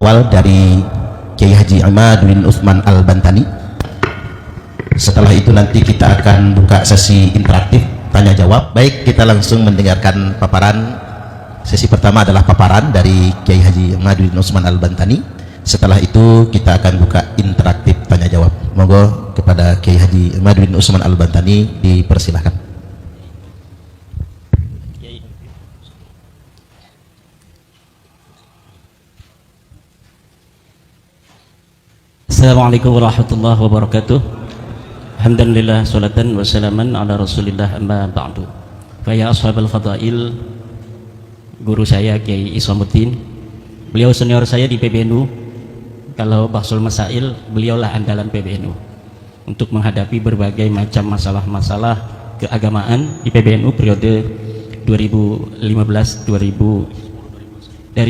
awal dari Kiai Haji Imaduddin Utsman Al-Bantani. Setelah itu nanti kita akan buka sesi interaktif tanya jawab. Baik, kita langsung mendengarkan paparan. Sesi pertama adalah paparan dari Kiai Haji Imaduddin Utsman Al-Bantani. Setelah itu kita akan buka interaktif tanya jawab. Monggo kepada Kiai Haji Imaduddin Utsman Al-Bantani dipersilahkan. Assalamualaikum warahmatullahi wabarakatuh. Alhamdulillah, salatan wa salaman ala rasulillah, amma ba'du. Faya ashabal fadail, guru saya Kiai Islamuddin, beliau senior saya di PBNU. Kalau bahsul masail, beliaulah andalan PBNU untuk menghadapi berbagai macam masalah-masalah keagamaan di PBNU periode dari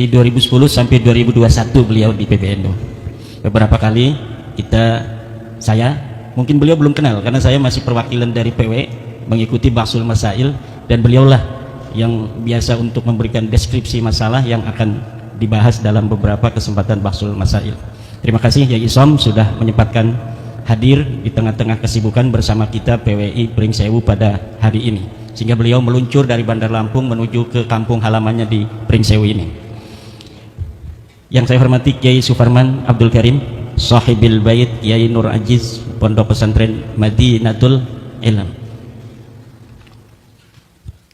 2010 sampai 2021 beliau di PBNU. Beberapa kali mungkin beliau belum kenal karena saya masih perwakilan dari PW mengikuti bahsul masail, dan beliaulah yang biasa untuk memberikan deskripsi masalah yang akan dibahas dalam beberapa kesempatan bahsul masail. Terima kasih Yai Isom sudah menyempatkan hadir di tengah-tengah kesibukan bersama kita PWI Pringsewu pada hari ini, sehingga beliau meluncur dari Bandar Lampung menuju ke kampung halamannya di Pringsewu ini. Yang saya hormati Kiai Sufarman Abdul Karim, Sahibil Bait Kiai Nur Ajiz, Pondok Pesantren Madinatul Ilm.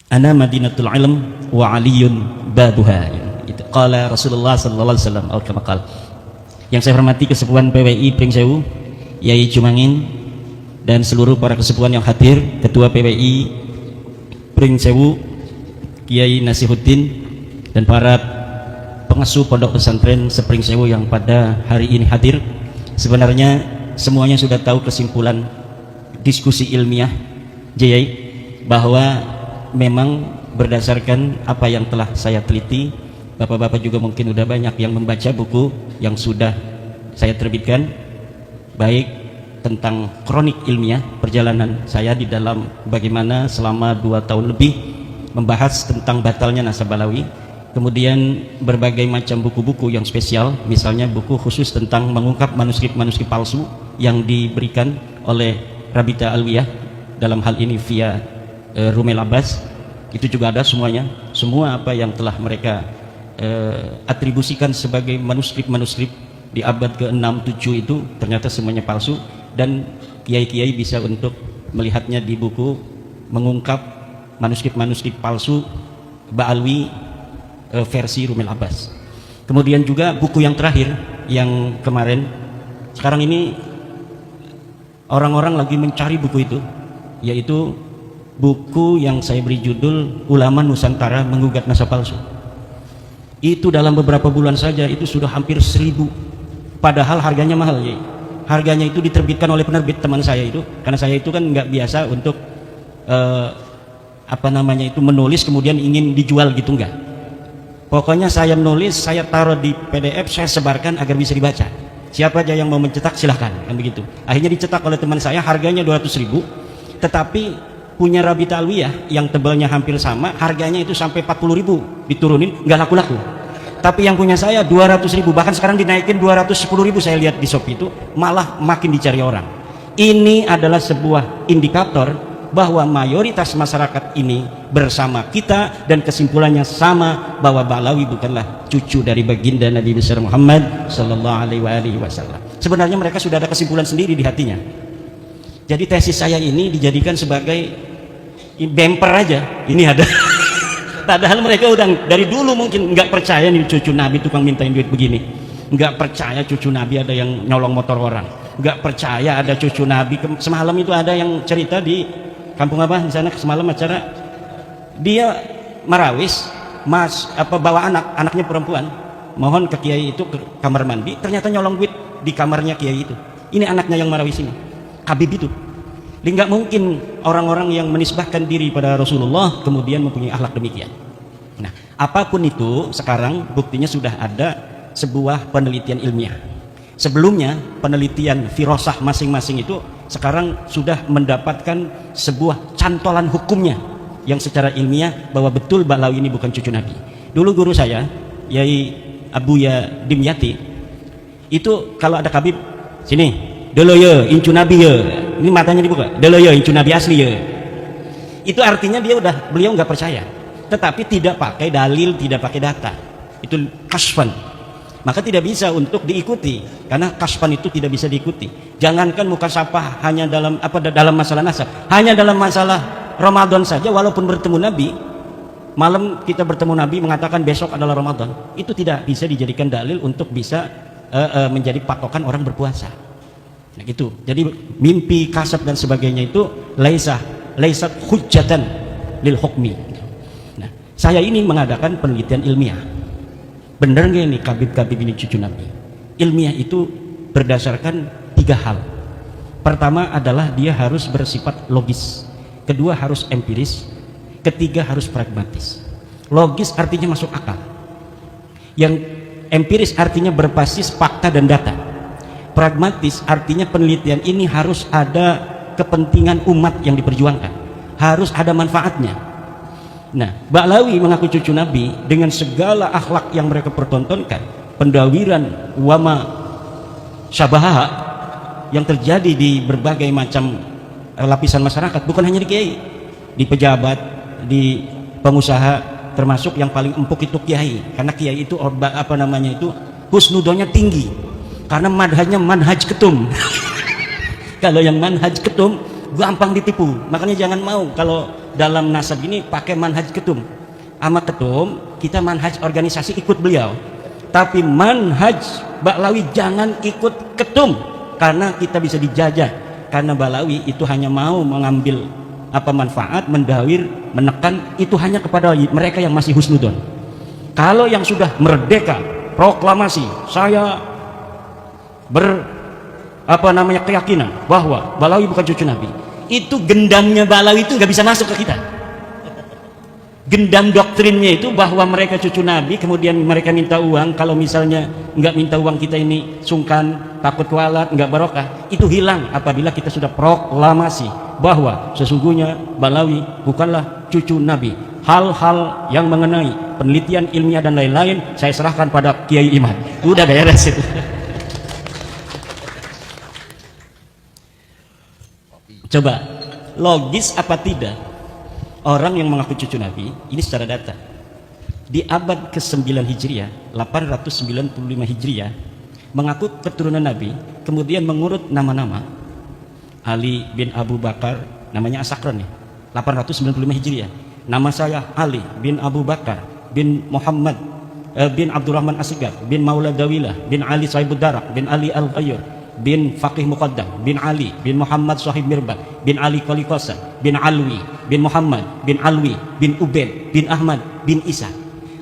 Ana Madinatul Ilm wa Aliyun babuha. Qala Rasulullah sallallahu alaihi wasallam atau kama qala. Yang saya hormati kesepuhan PWI Pringsewu, Yai Cumangin, dan seluruh para kesepuhan yang hadir, Ketua PWI Pringsewu Kiai Nasihuddin, dan para pengasuh pondok pesantren Sepringsewu yang pada hari ini hadir. Sebenarnya semuanya sudah tahu kesimpulan diskusi ilmiah Jayai, bahwa memang berdasarkan apa yang telah saya teliti, bapak-bapak juga mungkin sudah banyak yang membaca buku yang sudah saya terbitkan, baik tentang kronik ilmiah perjalanan saya di dalam bagaimana selama 2 tahun lebih membahas tentang batalnya nasab Balawi. Kemudian berbagai macam buku-buku yang spesial, misalnya buku khusus tentang mengungkap manuskrip-manuskrip palsu yang diberikan oleh Rabita Alwiyah, dalam hal ini via Rumel Abbas. Itu juga ada semuanya, semua apa yang telah mereka atribusikan sebagai manuskrip-manuskrip di abad ke-6, 7 itu ternyata semuanya palsu, dan kiai-kiai bisa untuk melihatnya di buku mengungkap manuskrip-manuskrip palsu Ba'alwi versi Rumel Abbas. Kemudian juga buku yang terakhir yang kemarin, sekarang ini orang-orang lagi mencari buku itu, yaitu buku yang saya beri judul Ulama Nusantara Menggugat Nasab Palsu. Itu dalam beberapa bulan saja itu sudah hampir 1000, padahal harganya mahal ya. Harganya itu diterbitkan oleh penerbit teman saya itu, karena saya itu kan nggak biasa untuk menulis kemudian ingin dijual gitu, enggak. Pokoknya saya menulis, saya taruh di PDF, saya sebarkan agar bisa dibaca. Siapa aja yang mau mencetak silahkan, kan begitu. Akhirnya dicetak oleh teman saya, harganya 200.000, tetapi punya Rabita Alwiyah yang tebalnya hampir sama, harganya itu sampai 40.000 diturunin, nggak laku-laku. Tapi yang punya saya 200.000, bahkan sekarang dinaikin 210.000, saya lihat di Shopee itu malah makin dicari orang. Ini adalah sebuah indikator bahwa mayoritas masyarakat ini bersama kita, dan kesimpulannya sama, bahwa Ba'alawi bukanlah cucu dari baginda Nabi besar Muhammad sallallahu alaihi wasallam. Sebenarnya mereka sudah ada kesimpulan sendiri di hatinya. Jadi tesis saya ini dijadikan sebagai bumper aja, ini ada. Padahal mereka udah dari dulu mungkin nggak percaya nih cucu Nabi tukang mintain duit begini, nggak percaya cucu Nabi ada yang nyolong motor orang, nggak percaya ada cucu Nabi. Semalam itu ada yang cerita di kampung apa di sana, semalam acara, dia marawis bawa anaknya perempuan, mohon ke kiai itu ke kamar mandi, ternyata nyolong duit di kamarnya kiai itu. Ini anaknya yang marawis ini, Habib itu. Nggak mungkin orang-orang yang menisbahkan diri pada Rasulullah kemudian mempunyai akhlak demikian. Nah, apapun itu, sekarang buktinya sudah ada sebuah penelitian ilmiah. Sebelumnya penelitian firasah masing-masing itu sekarang sudah mendapatkan sebuah cantolan hukumnya yang secara ilmiah bahwa betul Ba'alawi ini bukan cucu Nabi. Dulu guru saya Yai Abuya Dimyati Itu kalau ada kabib, sini, delo ya, incu nabi ya. Ini matanya dibuka, delo ya, incu nabi asli ya. Itu artinya beliau nggak percaya. Tetapi tidak pakai dalil, tidak pakai data. Itu kasfan. Maka tidak bisa untuk diikuti, karena kasfan itu tidak bisa diikuti. Jangankan mukasafah hanya dalam masalah nasab, hanya dalam masalah Ramadan saja, walaupun bertemu Nabi, malam kita bertemu Nabi mengatakan besok adalah Ramadan, itu tidak bisa dijadikan dalil untuk bisa menjadi patokan orang berpuasa. Nah gitu. Jadi mimpi, kasab dan sebagainya itu laisat hujjatan lil hukmi. Nah, saya ini mengadakan penelitian ilmiah. Benar nggak ini kabib-kabib ini cucu Nabi? Ilmiah itu berdasarkan 3 hal. Pertama adalah dia harus bersifat logis, kedua harus empiris, ketiga harus pragmatis. Logis artinya masuk akal, yang empiris artinya berbasis fakta dan data, pragmatis artinya penelitian ini harus ada kepentingan umat yang diperjuangkan, harus ada manfaatnya. Nah, Ba'lawi mengaku cucu Nabi dengan segala akhlak yang mereka pertontonkan, pendawiran wama syabaha yang terjadi di berbagai macam lapisan masyarakat, bukan hanya di kiai, di pejabat, di pengusaha, termasuk yang paling empuk itu kiai, karena kiai itu husnudonya tinggi, karena manhajnya manhaj ketum. Kalau yang manhaj ketum gampang ditipu, makanya jangan mau kalau dalam nasab ini pakai manhaj ketum. Ama ketum kita manhaj organisasi ikut beliau, tapi manhaj Ba'lawi jangan ikut ketum, karena kita bisa dijajah. Karena Ba'lawi itu hanya mau mengambil manfaat, mendawir, menekan itu hanya kepada mereka yang masih husnudon. Kalau yang sudah merdeka, proklamasi, saya keyakinan bahwa Ba'lawi bukan cucu Nabi, itu gendamnya Ba'lawi itu nggak bisa masuk ke kita. Gendam doktrinnya itu bahwa mereka cucu Nabi, kemudian mereka minta uang, kalau misalnya nggak minta uang kita ini sungkan, takut kualat, nggak barokah, itu hilang apabila kita sudah proklamasi bahwa sesungguhnya Ba'lawi bukanlah cucu Nabi. Hal-hal yang mengenai penelitian ilmiah dan lain-lain saya serahkan pada Kiai Imad. Udah beres itu. Coba logis apa tidak orang yang mengaku cucu Nabi ini secara data di abad ke-9 Hijriah, 895 Hijriah, mengaku keturunan Nabi, kemudian mengurut nama-nama. Ali bin Abu Bakar, namanya Asakron ya, 895 Hijriah. Nama saya Ali bin Abu Bakar bin Muhammad bin Abdurrahman Asygaf bin Maula Dawilah bin Ali Sahibud Darak bin Ali Al-Ghayyur bin Faqih Muqaddam bin Ali bin Muhammad Sahib Mirbat bin Ali Qalikosa bin Alwi bin Muhammad bin Alwi bin Ubaid bin Ahmad bin Isa.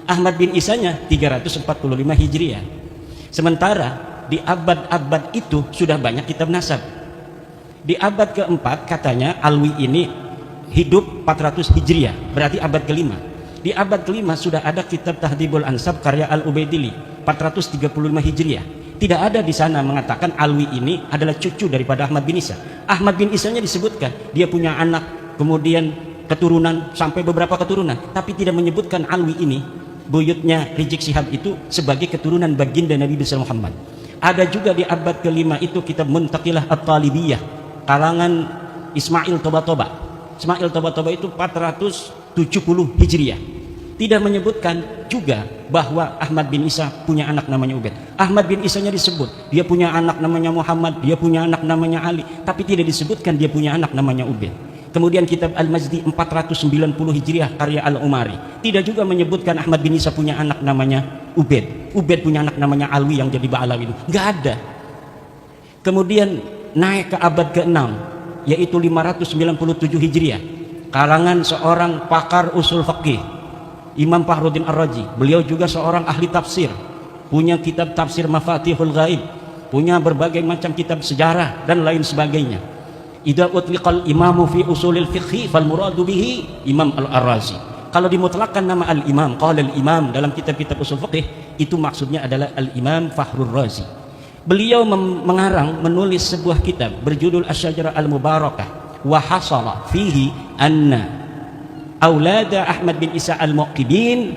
Ahmad bin Isanya 345 Hijriah. Sementara di abad-abad itu sudah banyak kitab nasab. Di abad keempat katanya Alwi ini hidup 400 Hijriah, berarti abad kelima. Di abad kelima sudah ada kitab Tahdhibul Ansab karya Al-Ubaidili 435 Hijriah. Tidak ada di sana mengatakan Alwi ini adalah cucu daripada Ahmad bin Isa. Ahmad bin Isanya disebutkan dia punya anak, kemudian keturunan sampai beberapa keturunan, tapi tidak menyebutkan Alwi ini, buyutnya Rizik Syihab itu, sebagai keturunan baginda Nabi besar Muhammad. Ada juga di abad kelima itu kitab Muntaqilah At-Talibiyah karangan Ismail Toba-Toba. Ismail Toba-Toba itu 470 Hijriah. Tidak menyebutkan juga bahwa Ahmad bin Isa punya anak namanya Ubaid. Ahmad bin Isanya disebut dia punya anak namanya Muhammad, dia punya anak namanya Ali, tapi tidak disebutkan dia punya anak namanya Ubaid. Kemudian kitab Al-Majdi 490 Hijriah karya Al-Umari tidak juga menyebutkan Ahmad bin Isa punya anak namanya Ubaid. Ubaid punya anak namanya Alwi yang jadi Ba'lawi itu nggak ada. Kemudian naik ke abad ke-6 yaitu 597 Hijriah karangan seorang pakar usul fikih Imam Fakhruddin Ar-Razi. Beliau juga seorang ahli tafsir, punya kitab tafsir Mafatihul Ghaib, punya berbagai macam kitab sejarah dan lain sebagainya. Idza utliqal imamu fi usulil fiqhi fal muradu bihi Imam Al-Ar-Razi. Kalau dimutlakkan nama al-imam, qala al-imam dalam kitab-kitab usul fiqh, itu maksudnya adalah al-Imam Fakhrur Razi. Beliau menulis sebuah kitab berjudul Asy-Syajarah Al-Mubarakah wa hasala fihi anna Aulada Ahmad bin Isa al-Muqibin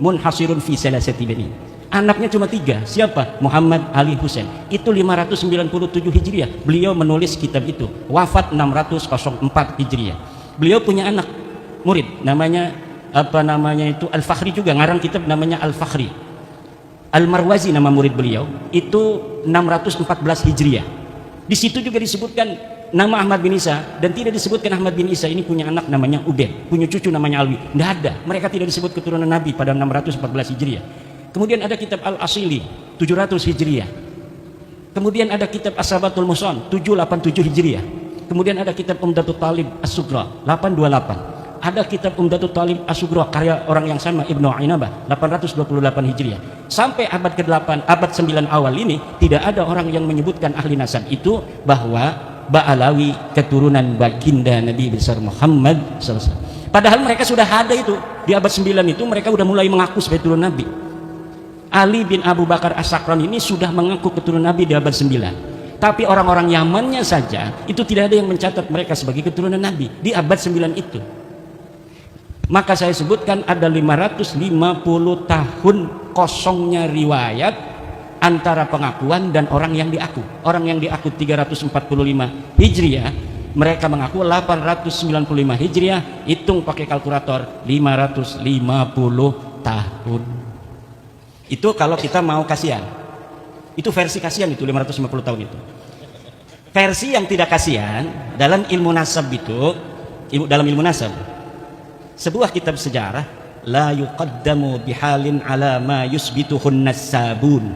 munhasirun fi salasati bani. Anaknya cuma 3. Siapa? Muhammad, Ali, Husain. Itu 597 Hijriah. Beliau menulis kitab itu. Wafat 604 Hijriah. Beliau punya anak murid namanya Al-Fakhri juga, ngarang kitab namanya Al-Fakhri. Al-Marwazi nama murid beliau, itu 614 Hijriah. Di situ juga disebutkan nama Ahmad bin Isa, dan tidak disebutkan Ahmad bin Isa ini punya anak namanya Ubaid, punya cucu namanya Alwi. Tidak ada, mereka tidak disebut keturunan Nabi pada 614 Hijriah. Kemudian ada kitab Al-Asili 700 Hijriah. Kemudian ada kitab As-Sabatul Muson 787 Hijriah. Kemudian ada kitab Umdatul Talib As-Sugra 828. Ada kitab Umdatul Talib As-Sugra karya orang yang sama, Ibnu Ainabah 828 Hijriah. Sampai abad ke-8, abad 9 awal ini tidak ada orang yang menyebutkan ahli nasab itu bahwa Ba'alawi keturunan baginda Nabi besar Muhammad SAW. Padahal mereka sudah ada itu di abad 9 itu, mereka sudah mulai mengaku sebagai turun Nabi. Ali bin Abu Bakar As-Sakran ini sudah mengaku keturunan Nabi di abad 9. Tapi orang-orang Yamannya saja itu tidak ada yang mencatat mereka sebagai keturunan Nabi di abad 9 itu. Maka saya sebutkan ada 550 tahun kosongnya riwayat antara pengakuan dan orang yang diaku. Orang yang diaku 345 Hijriah, mereka mengaku 895 Hijriah, hitung pakai kalkulator 550 tahun. Itu kalau kita mau kasihan. Itu versi kasihan itu 550 tahun itu. Versi yang tidak kasihan dalam ilmu nasab itu, dalam ilmu nasab, sebuah kitab sejarah, la yuqaddamu bihalin ala ma yusbituhun nasabun.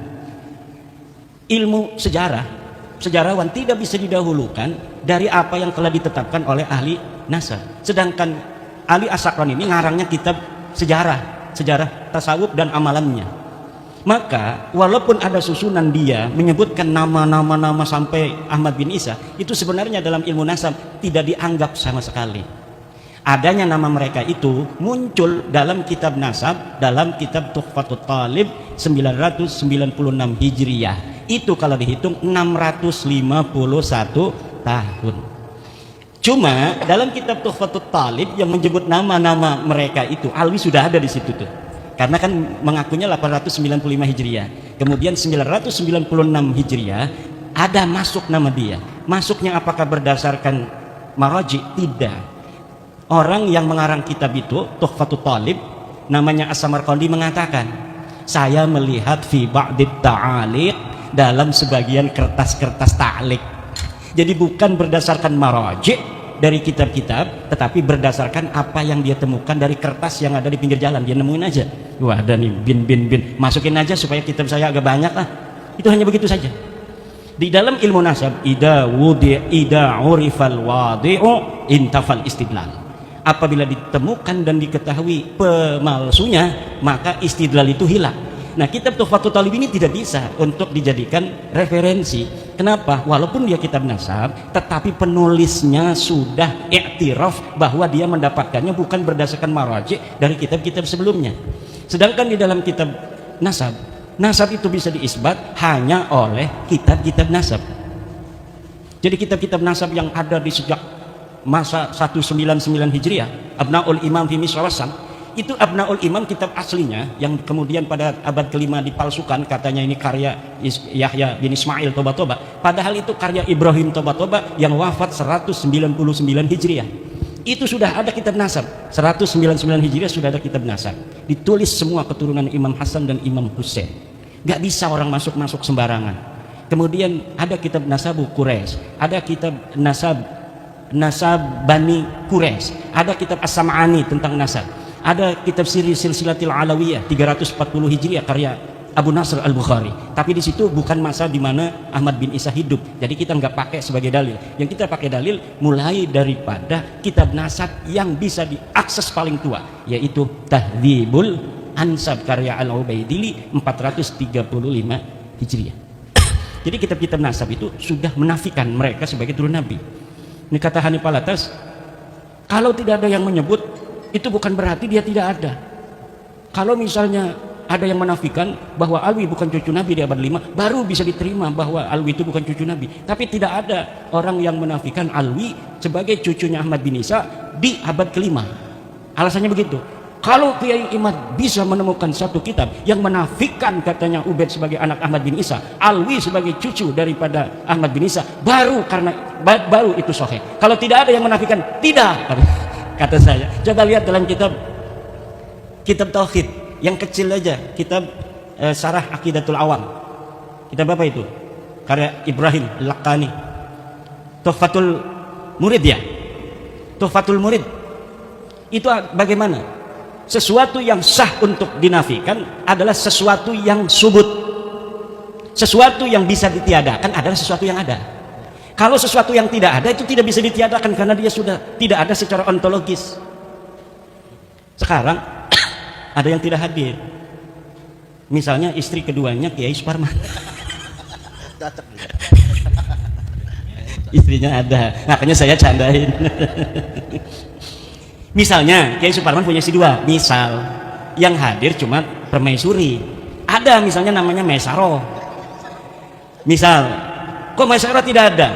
Ilmu sejarah, sejarawan tidak bisa didahulukan dari apa yang telah ditetapkan oleh ahli nasab. Sedangkan Ali As-Sakran ini ngarangnya kitab sejarah tasawuf dan amalannya. Maka walaupun ada susunan dia menyebutkan nama sampai Ahmad bin Isa, itu sebenarnya dalam ilmu nasab tidak dianggap sama sekali. Adanya nama mereka itu muncul dalam kitab nasab, dalam kitab Tuhfatul Talib 996 Hijriah. Itu kalau dihitung 651 tahun. Cuma dalam kitab Tuhfatul Talib yang menyebut nama-nama mereka itu, Alwi sudah ada di situ tuh. Karena kan mengakunya 895 Hijriah. Kemudian 996 Hijriah ada masuk nama dia. Masuknya apakah berdasarkan maraji? Tidak. Orang yang mengarang kitab itu, Tuhfatul Talib, namanya As-Samarqandi, mengatakan, saya melihat fi ba'dit ta'aliq, dalam sebagian kertas-kertas ta'liq. Jadi bukan berdasarkan maraji dari kitab-kitab, tetapi berdasarkan apa yang dia temukan dari kertas yang ada di pinggir jalan. Dia nemuin aja, wah ada nih bin, masukin aja supaya kitab saya agak banyak lah. Itu hanya begitu saja. Di dalam ilmu nasab, ida urifal wadi'u intafal istidlal. Apabila ditemukan dan diketahui pemalsunya, maka istidlal itu hilang. Nah, kitab Tuhfatul Talib ini tidak bisa untuk dijadikan referensi. Kenapa? Walaupun dia kitab nasab, tetapi penulisnya sudah iktiraf bahwa dia mendapatkannya bukan berdasarkan maraji dari kitab-kitab sebelumnya. Sedangkan di dalam kitab nasab itu bisa diisbat hanya oleh kitab-kitab nasab. Jadi kitab-kitab nasab yang ada di sejak masa 199 Hijriah, Abnaul Imam fi Misr Wasam, itu Abnaul Imam kitab aslinya yang kemudian pada abad ke-5 dipalsukan, katanya ini karya Yahya bin Ismail Toba-Toba, padahal itu karya Ibrahim Toba-Toba yang wafat 199 Hijriah. Itu sudah ada kitab nasab, 199 Hijriah sudah ada kitab nasab, ditulis semua keturunan Imam Hasan dan Imam Husain. Gak bisa orang masuk sembarangan. Kemudian ada kitab Nasabu Quraisy, ada kitab Nasab Bani Quraisy, ada kitab As-Sam'ani tentang nasab, ada kitab Silsilatil Alawiyah 340 Hijriah karya Abu Nasr Al-Bukhari. Tapi di situ bukan masa di mana Ahmad bin Isa hidup, jadi kita nggak pakai sebagai dalil. Yang kita pakai dalil mulai daripada kitab nasab yang bisa diakses paling tua, yaitu Tahdzibul Ansab karya Al-Ubaidili 435 Hijriah. Jadi kitab-kitab nasab itu sudah menafikan mereka sebagai turun Nabi. Ini kata Hanif Alatas, kalau tidak ada yang menyebut, itu bukan berarti dia tidak ada. Kalau misalnya ada yang menafikan bahwa Alwi bukan cucu Nabi di abad 5, baru bisa diterima bahwa Alwi itu bukan cucu Nabi. Tapi tidak ada orang yang menafikan Alwi sebagai cucunya Ahmad bin Isa di abad ke-5. Alasannya begitu, Kalau Kiai Imad bisa menemukan satu kitab yang menafikan katanya Ubaid sebagai anak Ahmad bin Isa, Alwi sebagai cucu daripada Ahmad bin Isa, baru itu sahih. Kalau tidak ada yang menafikan, tidak, kata saya. Coba lihat dalam kitab tauhid yang kecil aja, kitab Syarah Aqidatul Awam. Kitab apa itu? Karya Ibrahim Al-Laqani. Tuhfatul Murid ya. Tuhfatul Murid. Itu bagaimana? Sesuatu yang sah untuk dinafikan adalah sesuatu yang subut. Sesuatu yang bisa ditiadakan adalah sesuatu yang ada. Kalau sesuatu yang tidak ada itu tidak bisa ditiadakan karena dia sudah tidak ada secara ontologis. Sekarang ada yang tidak hadir. Misalnya istri keduanya Kiai Suparman. Istrinya ada, makanya saya candain. Misalnya Kiai Suparman punya istri dua, misal yang hadir cuma permaisuri. Ada misalnya namanya Maisaro. Misal, kok Maisaro tidak ada?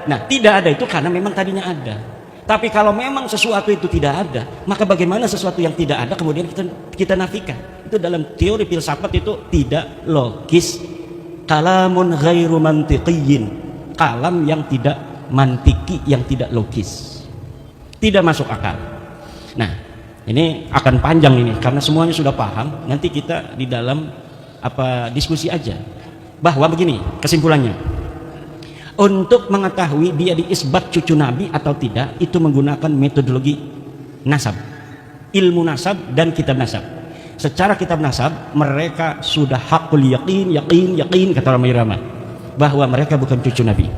Nah, tidak ada itu karena memang tadinya ada. Tapi kalau memang sesuatu itu tidak ada, maka bagaimana sesuatu yang tidak ada kemudian kita nafikan? Itu dalam teori filsafat itu tidak logis. Kalamun ghairu mantiqiyyin. Kalam yang tidak mantiki, yang tidak logis. Tidak masuk akal. Nah, ini akan panjang ini karena semuanya sudah paham. Nanti kita di dalam diskusi aja. Bahwa begini kesimpulannya. Untuk mengetahui dia diisbat cucu Nabi atau tidak, itu menggunakan metodologi nasab, ilmu nasab dan kitab nasab. Secara kitab nasab mereka sudah hakul yakin kata orang Irama bahwa mereka bukan cucu Nabi.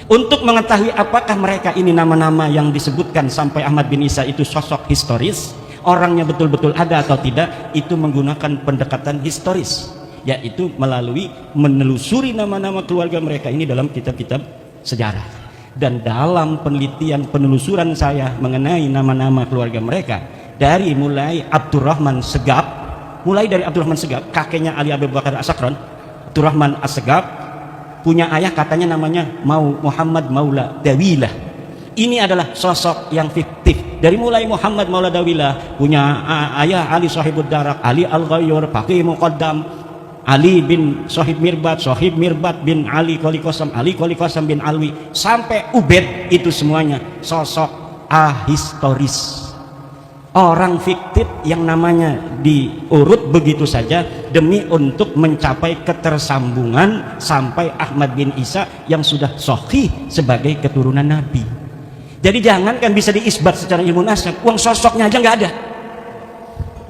Untuk mengetahui apakah mereka ini nama-nama yang disebutkan sampai Ahmad bin Isa itu sosok historis, orangnya betul-betul ada atau tidak, itu menggunakan pendekatan historis, yaitu melalui menelusuri nama-nama keluarga mereka ini dalam kitab-kitab sejarah. Dan dalam penelitian penelusuran saya mengenai nama-nama keluarga mereka, dari mulai Abdurrahman Segaf, kakeknya Ali Abu Bakar As-Sakran, Abdurrahman As-Segaf, punya ayah katanya namanya Muhammad Maula Dawilah. Ini adalah sosok yang fiktif. Dari mulai Muhammad Maula Dawilah, punya ayah Ali Sahibud Darak, Ali Al-Ghayyur, Faqih Muqaddam, Ali bin Sohib Mirbat bin Ali Qoli Qasam bin Alwi, sampai Ubaid, itu semuanya sosok ahistoris. Orang fiktif yang namanya diurut begitu saja demi untuk mencapai ketersambungan sampai Ahmad bin Isa yang sudah sahih sebagai keturunan Nabi. Jadi jangankan bisa diisbat secara ilmu nasab, uang sosoknya aja nggak ada.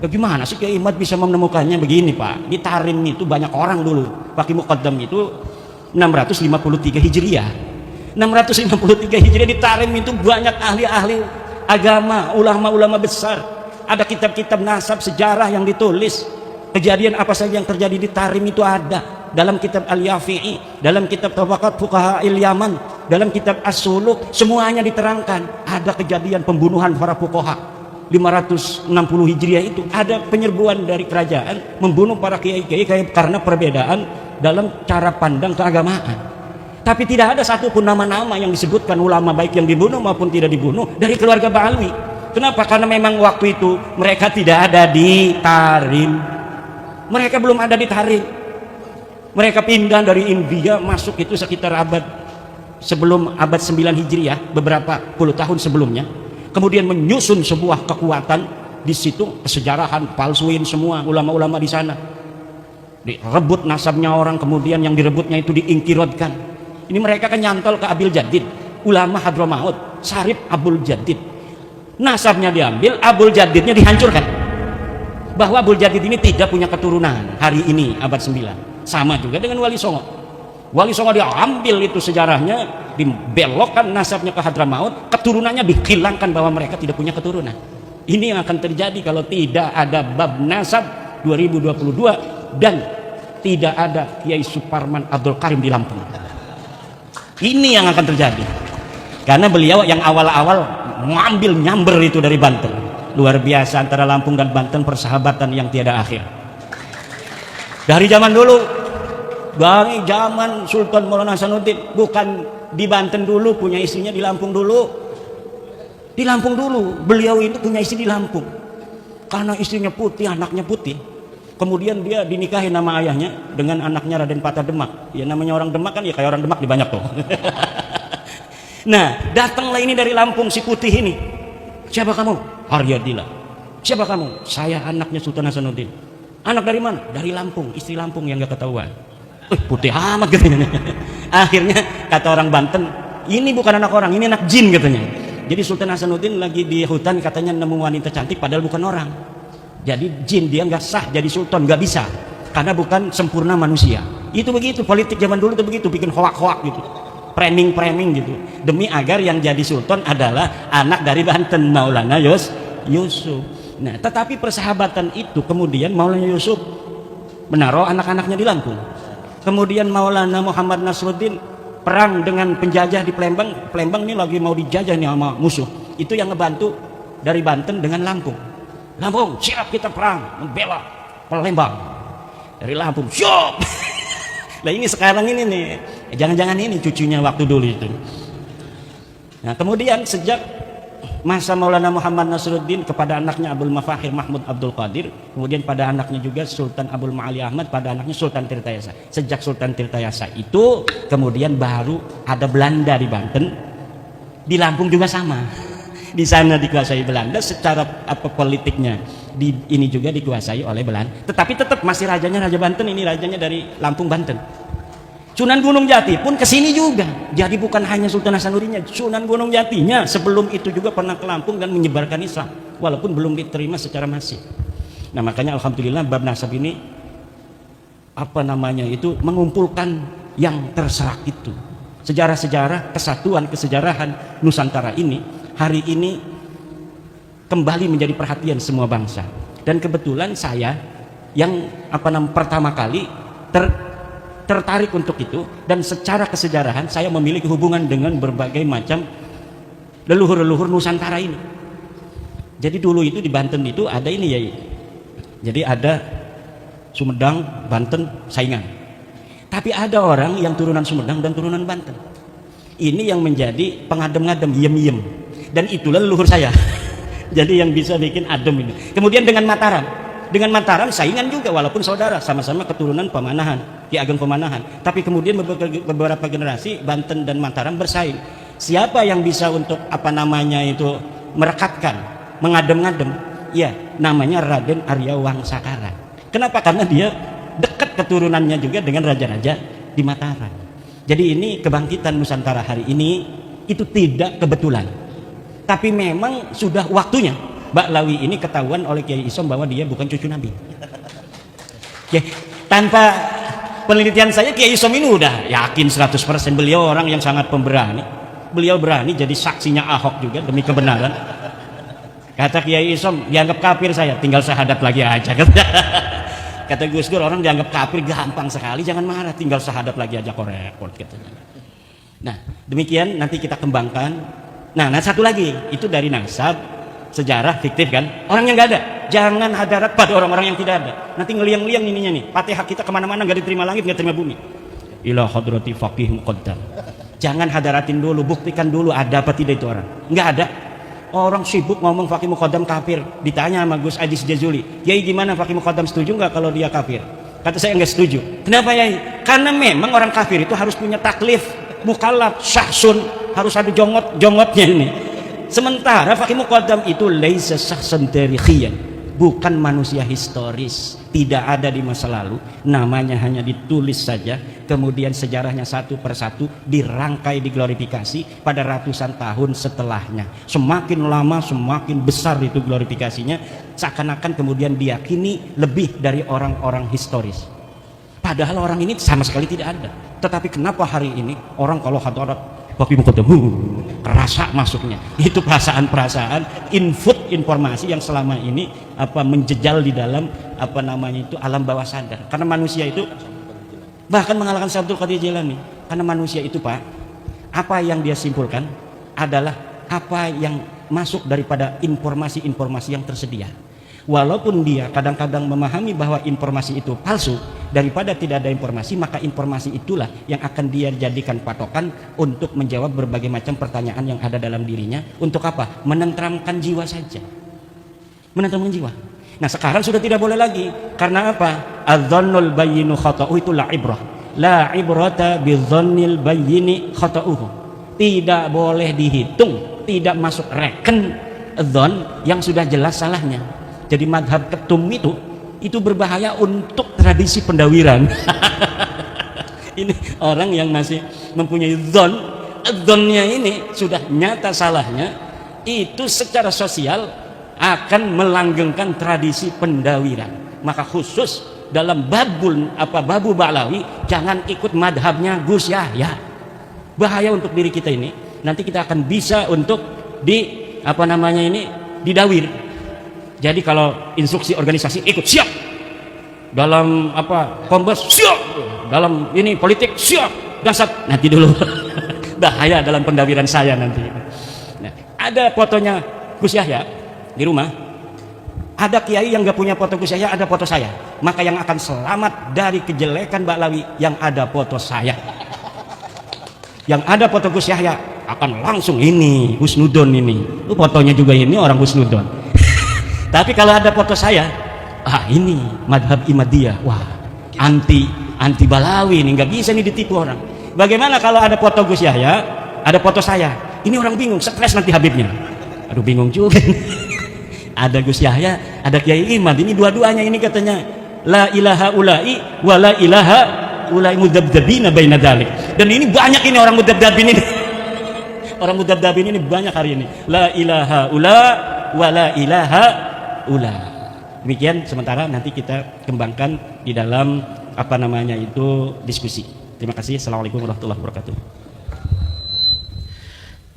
Bagaimana sih Kiai Imad bisa menemukannya? Begini Pak, di Tarim itu banyak orang dulu. Faqih Muqaddam itu 653 Hijriah. 653 Hijriah di Tarim itu banyak ahli-ahli agama, ulama-ulama besar. Ada kitab-kitab nasab sejarah yang ditulis. Kejadian apa saja yang terjadi di Tarim itu ada dalam kitab Al-Yafi'i, dalam kitab Tabaqat Fuqaha Yaman, dalam kitab As-Suluk, semuanya diterangkan. Ada kejadian pembunuhan para fuqaha 560 Hijriah itu, ada penyerbuan dari kerajaan membunuh para kiai-kiai karena perbedaan dalam cara pandang keagamaan. Tapi tidak ada satupun nama-nama yang disebutkan ulama baik yang dibunuh maupun tidak dibunuh dari keluarga Ba'alwi. Kenapa? Karena memang waktu itu mereka tidak ada di Tarim. Mereka belum ada di Tarim. Mereka pindah dari India masuk itu sekitar sebelum abad 9 Hijriah, beberapa puluh tahun sebelumnya. Kemudian menyusun sebuah kekuatan di situ, kesejarahan, palsuin semua ulama-ulama di sana. Direbut nasabnya orang, kemudian yang direbutnya itu diingkirodkan. Ini mereka kan nyantol ke Abil Jadid, ulama Hadramaut, Sarif Abul Jadid. Nasabnya diambil, Abul Jadidnya dihancurkan. Bahwa Abul Jadid ini tidak punya keturunan hari ini abad 9. Sama juga dengan Wali Songo. Wali Songo diambil itu sejarahnya, dibelokkan nasabnya ke Hadramaut, keturunannya dihilangkan bahwa mereka tidak punya keturunan. Ini yang akan terjadi kalau tidak ada bab nasab 2022 dan tidak ada Kiai Suparman Abdul Karim di Lampung. Ini yang akan terjadi karena beliau yang awal-awal mengambil nyamber itu dari Banten. Luar biasa, antara Lampung dan Banten persahabatan yang tiada akhir. Dari zaman dulu, dari zaman Sultan Maulana Hasanuddin, bukan di Banten dulu punya istrinya, di Lampung dulu. Di Lampung dulu beliau itu punya istri di Lampung. karena istrinya putih, anaknya putih. Kemudian dia dinikahi nama ayahnya dengan anaknya Raden Patah Demak. Ya namanya orang Demak kan ya kayak orang Demak di banyak tuh. Nah, datanglah ini dari Lampung si putih ini. Siapa kamu? Haryadila. Siapa kamu? Saya anaknya Sultan Hasanuddin. Anak dari mana? Dari Lampung, istri Lampung yang gak ketahuan. Putih amat katanya. Akhirnya kata orang Banten, ini bukan anak orang, ini anak jin katanya. Jadi Sultan Hasanuddin lagi di hutan katanya nemu wanita cantik padahal bukan orang. Jadi jin, dia nggak sah jadi sultan, nggak bisa karena bukan sempurna manusia. Itu begitu, politik zaman dulu itu begitu, bikin hoak-hoak gitu, framing gitu, demi agar yang jadi sultan adalah anak dari Banten, Maulana Yusuf. Nah, tetapi persahabatan itu kemudian Maulana Yusuf menaruh anak-anaknya di Lampung. Kemudian Maulana Muhammad Nasruddin perang dengan penjajah di Palembang. Palembang ini lagi mau dijajah nih sama musuh. Itu yang ngebantu dari Banten dengan Lampung. Lampung, siap kita perang membela Palembang. Dari Lampung, siap. Nah ini sekarang ini nih, jangan-jangan ini cucunya waktu dulu itu. Nah kemudian sejak masa Maulana Muhammad Nasruddin kepada anaknya Abdul Mafakhir Mahmud Abdul Qadir, kemudian pada anaknya juga Sultan Abdul Ma'ali Ahmad, pada anaknya Sultan Tirtayasa. Sejak Sultan Tirtayasa itu kemudian baru ada Belanda di Banten, di Lampung juga sama. Di sana dikuasai Belanda, secara politiknya ini juga dikuasai oleh Belanda, tetapi tetap masih rajanya Raja Banten, ini rajanya dari Lampung Banten. Sunan Gunung Jati pun kesini juga, jadi bukan hanya Sultan Hasanuddinnya, Sunan Gunung Jatinya sebelum itu juga pernah ke Lampung dan menyebarkan Islam walaupun belum diterima secara masif. Nah makanya alhamdulillah bab nasab ini mengumpulkan yang terserak itu, sejarah-sejarah kesatuan kesejarahan Nusantara ini hari ini kembali menjadi perhatian semua bangsa. Dan kebetulan saya yang pertama kali tertarik untuk itu, dan secara kesejarahan saya memiliki hubungan dengan berbagai macam leluhur-leluhur Nusantara ini. Jadi dulu itu di Banten itu ada ini ya. Jadi ada Sumedang, Banten, saingan. Tapi ada orang yang turunan Sumedang dan turunan Banten. Ini yang menjadi pengadem-ngadem, yem-yem. Dan itulah leluhur saya. Jadi yang bisa bikin adem ini. Kemudian dengan Mataram saingan juga walaupun saudara, sama-sama keturunan Pemanahan, Ki Ageng Pemanahan. Tapi kemudian beberapa generasi Banten dan Mataram bersaing. Siapa yang bisa untuk merekatkan, mengadem-ngadem? Ya, namanya Raden Arya Wangsakara. Kenapa? Karena dia dekat keturunannya juga dengan raja-raja di Mataram. Jadi ini kebangkitan Nusantara hari ini itu tidak kebetulan. Tapi memang sudah waktunya Baklawi ini ketahuan oleh Kiai Isom bahwa dia bukan cucu Nabi. Ya, tanpa penelitian saya Kiai Isom ini udah yakin 100%. Beliau orang yang sangat pemberani. Beliau berani jadi saksinya Ahok juga demi kebenaran. Kata Kiai Isom, dianggap kafir saya, tinggal syahadat lagi aja. Kata Gus Dur, orang dianggap kafir gampang sekali, jangan marah, tinggal syahadat lagi aja kok repot katanya. Nah, demikian nanti kita kembangkan. Nah, satu lagi itu dari nasab, sejarah fiktif kan, orang yang nggak ada, jangan hadarat pada orang-orang yang tidak ada. Nanti ngeliang-liang ininya nih, Fatihah kita kemana-mana nggak diterima langit, nggak terima bumi. Ila hadrati faqih muqaddam. Jangan hadaratin dulu, buktikan dulu ada apa tidak itu orang. Nggak ada. Orang sibuk ngomong faqih muqaddam kafir. Ditanya sama Gus Adis Jazuli, Yai gimana faqih muqaddam, setuju nggak kalau dia kafir? Kata saya nggak setuju. Kenapa Yai? Karena memang orang kafir itu harus punya taklif, mukallaf, syahsun, harus ada jongotnya ini. Sementara faqih muqaddam itu laisa syahsan tarikhiyan, bukan manusia historis, tidak ada di masa lalu, namanya hanya ditulis saja, kemudian sejarahnya satu persatu dirangkai, diglorifikasi pada ratusan tahun setelahnya. Semakin lama semakin besar itu glorifikasinya, seakan-akan kemudian diyakini lebih dari orang-orang historis. Padahal orang ini sama sekali tidak ada. Tetapi kenapa hari ini orang kalau hadarat faqih muqaddam kerasa masuknya? Itu perasaan-perasaan input informasi yang selama ini menjejal di dalam alam bawah sadar. Karena manusia itu bahkan mengalahkan Syekh Abdul Qadir Jailani. Karena manusia itu Pak, apa yang dia simpulkan adalah apa yang masuk daripada informasi-informasi yang tersedia. Walaupun dia kadang-kadang memahami bahwa informasi itu palsu, daripada tidak ada informasi, maka informasi itulah yang akan dia jadikan patokan untuk menjawab berbagai macam pertanyaan yang ada dalam dirinya. Untuk apa? Menenteramkan jiwa saja. Menenteramkan jiwa. Nah sekarang sudah tidak boleh lagi. Karena apa? Adzannul bayyinu khata'u itu la ibrah. La ibrata bidzannil bayyini khata'uhu. Tidak boleh dihitung, tidak masuk reken dzan yang sudah jelas salahnya. Jadi madhab ketum itu berbahaya untuk tradisi pendawiran. Ini orang yang masih mempunyai dzannya ini sudah nyata salahnya, itu secara sosial akan melanggengkan tradisi pendawiran. Maka khusus dalam babu Ba'lawi jangan ikut madhabnya Gus Yahya. Bahaya untuk diri kita ini. Nanti kita akan bisa untuk didawir. Jadi kalau instruksi organisasi ikut siap, dalam kombes siap, dalam ini politik siap, dasar nanti dulu. Bahaya dalam pendawiran saya nanti. Nah, ada fotonya Gus Yahya di rumah, ada kiai yang gak punya foto Gus Yahya, ada foto saya. Maka yang akan selamat dari kejelekan Ba'lawi yang ada foto saya. Yang ada foto Gus Yahya akan langsung ini Husnudon ini. Fotonya juga ini orang Husnudon. Tapi kalau ada foto saya, ini madhab Imadiyah. Wah, anti Ba'lawi ini, nggak bisa nih ditipu orang. Bagaimana kalau ada foto Gus Yahya, ada foto saya? Ini orang bingung, stres nanti Habibnya. Aduh bingung juga. Ada Gus Yahya, ada Kiai Imad. Ini dua-duanya ini katanya la ilaha ulai wa la ilaha ulai mudzabdzabina baina dzalik. Dan ini banyak ini orang mudzabdzabin ini. Orang mudzabdzabin ini banyak hari ini. La ilaha ula wa la ilaha ula. Demikian sementara nanti kita kembangkan di dalam diskusi. Terima kasih. Assalamualaikum warahmatullahi wabarakatuh.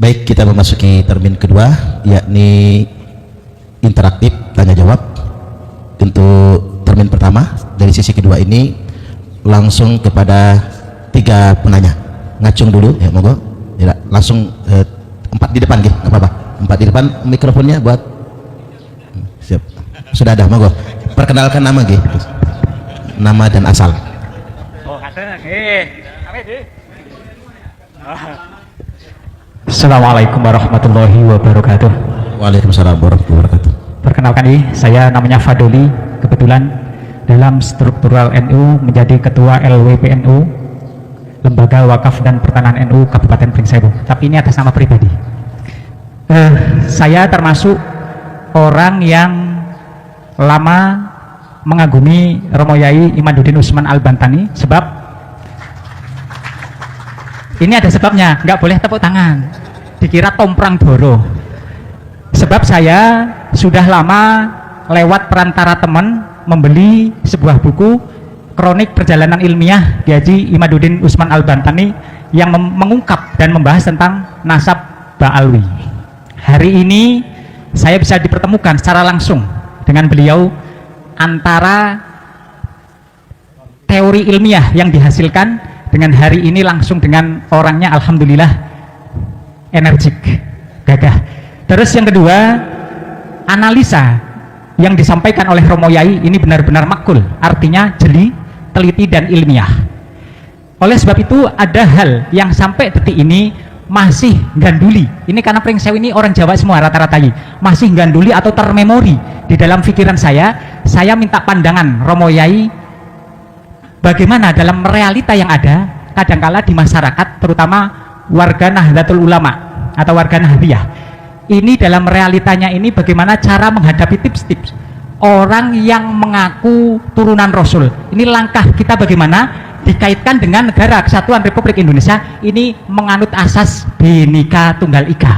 Baik, kita memasuki termin kedua, yakni interaktif tanya jawab. Untuk termin pertama dari sisi kedua ini langsung kepada 3 penanya. Ngacung dulu ya, monggo. Ya, langsung 4 di depan gitu, nggak apa-apa. 4 di depan, mikrofonnya buat. Siap. Sudah ada, monggo. Perkenalkan nama gitu. Nama dan asal. Assalamualaikum warahmatullahi wabarakatuh. Waalaikumsalam warahmatullahi wabarakatuh. Perkenalkan saya namanya Fadoli. Kebetulan dalam struktural NU menjadi ketua LWPNU, Lembaga Wakaf dan Pertanahan NU Kabupaten Pringsewu. Tapi ini atas nama pribadi. Saya termasuk orang yang lama mengagumi Romo Yai Imaduddin Usman Al-Bantani, sebab ini ada sebabnya, nggak boleh tepuk tangan, dikira tomprang doro. Sebab saya sudah lama lewat perantara teman membeli sebuah buku kronik perjalanan ilmiah Haji Imaduddin Usman Al-Bantani yang mengungkap dan membahas tentang nasab Ba'alwi. Hari ini saya bisa dipertemukan secara langsung dengan beliau, antara teori ilmiah yang dihasilkan dengan hari ini langsung dengan orangnya, alhamdulillah energik, gagah. Terus yang kedua, analisa yang disampaikan oleh Romo Yai ini benar-benar makul, artinya jeli, teliti dan ilmiah. Oleh sebab itu ada hal yang sampai detik ini masih ganduli. Ini karena Pringsewu ini orang Jawa semua rata-rata masih ganduli atau termemori di dalam pikiran saya. Saya minta pandangan Romo Yai bagaimana dalam realita yang ada kadangkala di masyarakat, terutama warga Nahdlatul Ulama atau warga Nahdliyah. Ini dalam realitanya ini bagaimana cara menghadapi tips-tips orang yang mengaku turunan Rasul. Ini langkah kita bagaimana dikaitkan dengan negara kesatuan Republik Indonesia ini menganut asas Bhinneka Tunggal Ika.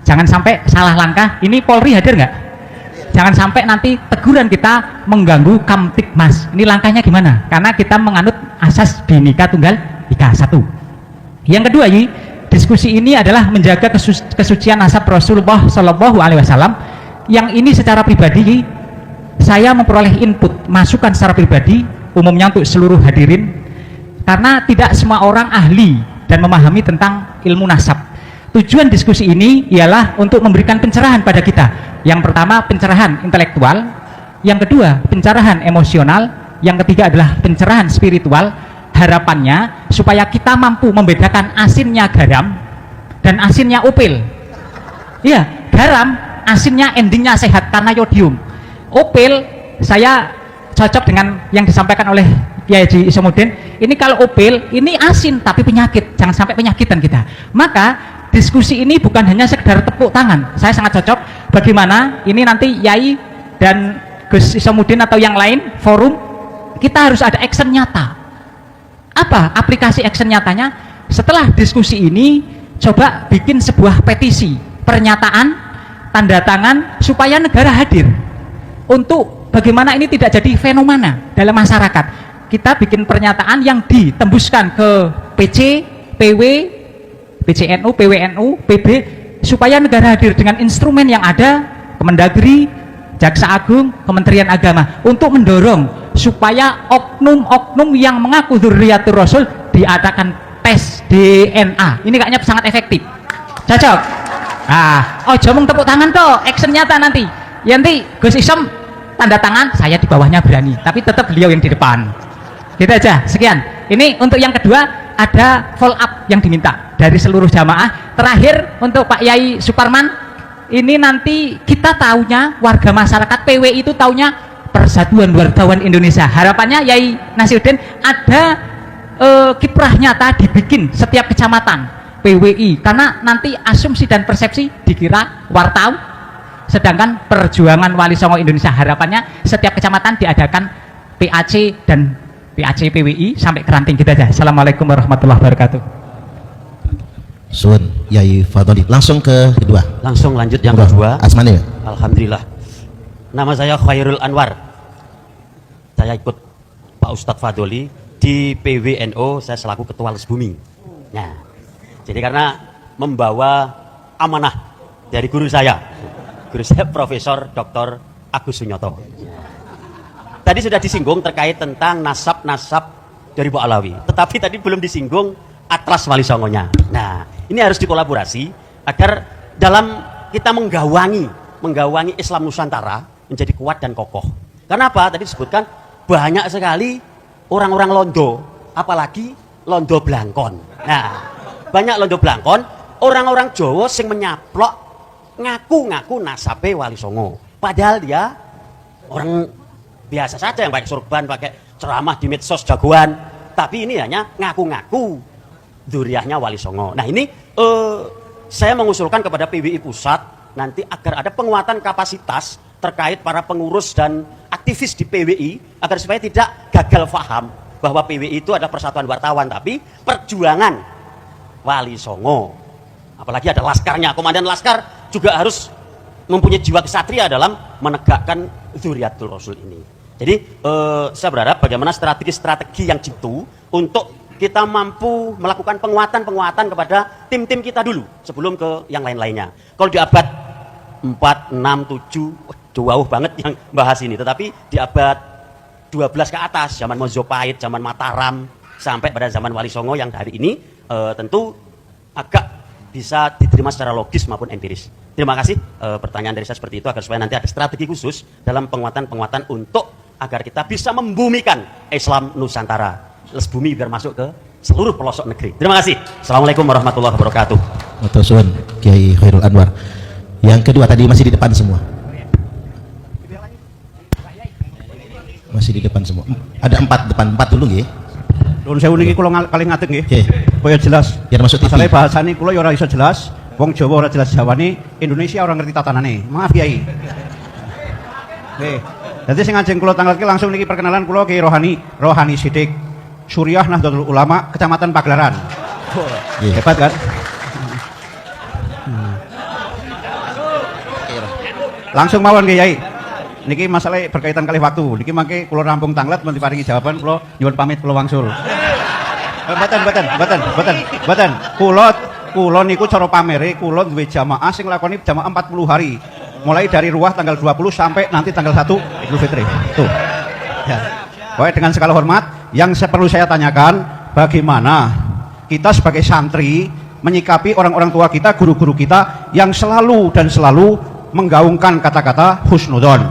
Jangan sampai salah langkah. Ini Polri hadir nggak? Jangan sampai nanti teguran kita mengganggu Kamtibmas. Ini langkahnya gimana? Karena kita menganut asas Bhinneka Tunggal Ika. Satu. Yang kedua, diskusi ini adalah menjaga kesucian nasab Rasulullah Shallallahu Alaihi Wasallam. Yang ini secara pribadi saya memperoleh input masukan secara pribadi, umumnya untuk seluruh hadirin, karena tidak semua orang ahli dan memahami tentang ilmu nasab. Tujuan diskusi ini ialah untuk memberikan pencerahan pada kita. Yang pertama, pencerahan intelektual. Yang kedua, pencerahan emosional. Yang ketiga adalah pencerahan spiritual. Harapannya supaya kita mampu membedakan asinnya garam dan asinnya upil. Iya, garam asinnya endingnya sehat karena yodium. Upil saya cocok dengan yang disampaikan oleh Kiai Haji Isamuddin. Ini kalau opil, ini asin tapi penyakit, jangan sampai penyakitan kita. Maka diskusi ini bukan hanya sekedar tepuk tangan. Saya sangat cocok. Bagaimana ini nanti Yai dan Gus Isamuddin atau yang lain forum, kita harus ada action nyata. Apa aplikasi action nyatanya? Setelah diskusi ini, coba bikin sebuah petisi, pernyataan, tanda tangan supaya negara hadir untuk bagaimana ini tidak jadi fenomena dalam masyarakat. Kita bikin pernyataan yang ditembuskan ke PC, PW, PCNU, PWNU, PB, supaya negara hadir dengan instrumen yang ada, Kemendagri, Jaksa Agung, Kementerian Agama, untuk mendorong supaya oknum-oknum yang mengaku dzurriyyatur rasul diadakan tes DNA. Ini kayaknya sangat efektif. Cocok. Oh jomong tepuk tangan toh, action nyata nanti. Nanti Gus Isam tanda tangan, saya di bawahnya berani, tapi tetap beliau yang di depan. Gitu aja. Sekian. Ini untuk yang kedua, ada follow up yang diminta dari seluruh jamaah. Terakhir untuk Pak Yai Suparman, ini nanti kita taunya, warga masyarakat PWI itu taunya Persatuan Wartawan Indonesia. Harapannya Yai Nasiruddin ada kiprah nyata dibikin setiap kecamatan PWI, karena nanti asumsi dan persepsi dikira wartau, sedangkan Perjuangan Wali Songo Indonesia harapannya setiap kecamatan diadakan PAC dan PAC PWI sampai keranting. Kita aja. Assalamualaikum warahmatullahi wabarakatuh. Sun Yai Fadoli, langsung ke kedua. Langsung lanjut yang kedua. Asmani. Alhamdulillah. Nama saya Khairul Anwar. Saya ikut Pak Ustadz Fadoli di PWNO, saya selaku Ketua Les Bumi. Nah, jadi karena membawa amanah dari guru saya Profesor Dr. Agus Sunyoto. Tadi sudah disinggung terkait tentang nasab-nasab dari Bu Alawi, tetapi tadi belum disinggung Atlas Wali Songonya. Nah, ini harus dikolaborasi agar dalam kita menggawangi Islam Nusantara menjadi kuat dan kokoh. Karena apa? Tadi disebutkan banyak sekali orang-orang londo, apalagi londo blangkon. Nah, banyak londo blangkon, orang-orang Jawa sing menyaplok ngaku-ngaku nasabe Wali Songo. Padahal dia orang biasa saja yang pakai surban, pakai ceramah di medsos jagoan. Tapi ini hanya ngaku-ngaku dzurriyyahnya Wali Songo. Nah ini saya mengusulkan kepada PWI Pusat nanti agar ada penguatan kapasitas terkait para pengurus dan aktivis di PWI agar supaya tidak gagal paham bahwa PWI itu ada persatuan wartawan tapi perjuangan Wali Songo. Apalagi ada laskarnya, komandan laskar juga harus mempunyai jiwa kesatria dalam menegakkan dzurriyyatul rasul ini. Jadi saya berharap bagaimana strategi-strategi yang jitu untuk kita mampu melakukan penguatan kepada tim-tim kita dulu sebelum ke yang lain-lainnya. Kalau di abad 4, 6, 7 jauh banget yang bahas ini, tetapi di abad 12 ke atas, zaman Mojopahit, zaman Mataram, sampai pada zaman Wali Songo yang hari ini tentu agak bisa diterima secara logis maupun empiris. Terima kasih. Pertanyaan dari saya seperti itu agar supaya nanti ada strategi khusus dalam penguatan untuk agar kita bisa membumikan Islam Nusantara, Les Bumi biar masuk ke seluruh pelosok negeri. Terima kasih. Assalamualaikum warahmatullahi wabarakatuh. Motosun Kiai Khairul Anwar. Yang kedua tadi masih di depan semua. Masih di depan semua. Ada 4 depan, 4 dulu nggih. Nuwun sewu niki kula kali ngadeg nggih. Oke. Kaya jelas. Biar masuk TV. Masalahnya bahasane kula ya ora iso jelas. Wong Jawa ora jelas Jawane, Indonesia orang ngerti tatanane. Maaf Kiai. Nggih. Dadi sing ajeng kula tanggalke langsung niki perkenalan kula Kiai Rohani Sidik, Suriah Nahdlatul Ulama, Kecamatan Pagelaran. Yeah. Hebat kan? Langsung mawon Kiai. Niki masalah berkaitan kali waktu. Niki mangke kula rampung tanglet men diparingi jawaban kula nyuwun pamit kula wangsul. Mboten. Kula niku cara pamere kula duwe jamaah sing lakoni jamaah 40 hari. Mulai dari ruah tanggal 20 sampai nanti tanggal 1 Idul Fitri. Tuh. Ya. Pokoknya dengan segala hormat, yang perlu saya tanyakan, bagaimana kita sebagai santri menyikapi orang-orang tua kita, guru-guru kita yang selalu menggaungkan kata-kata husnudzon.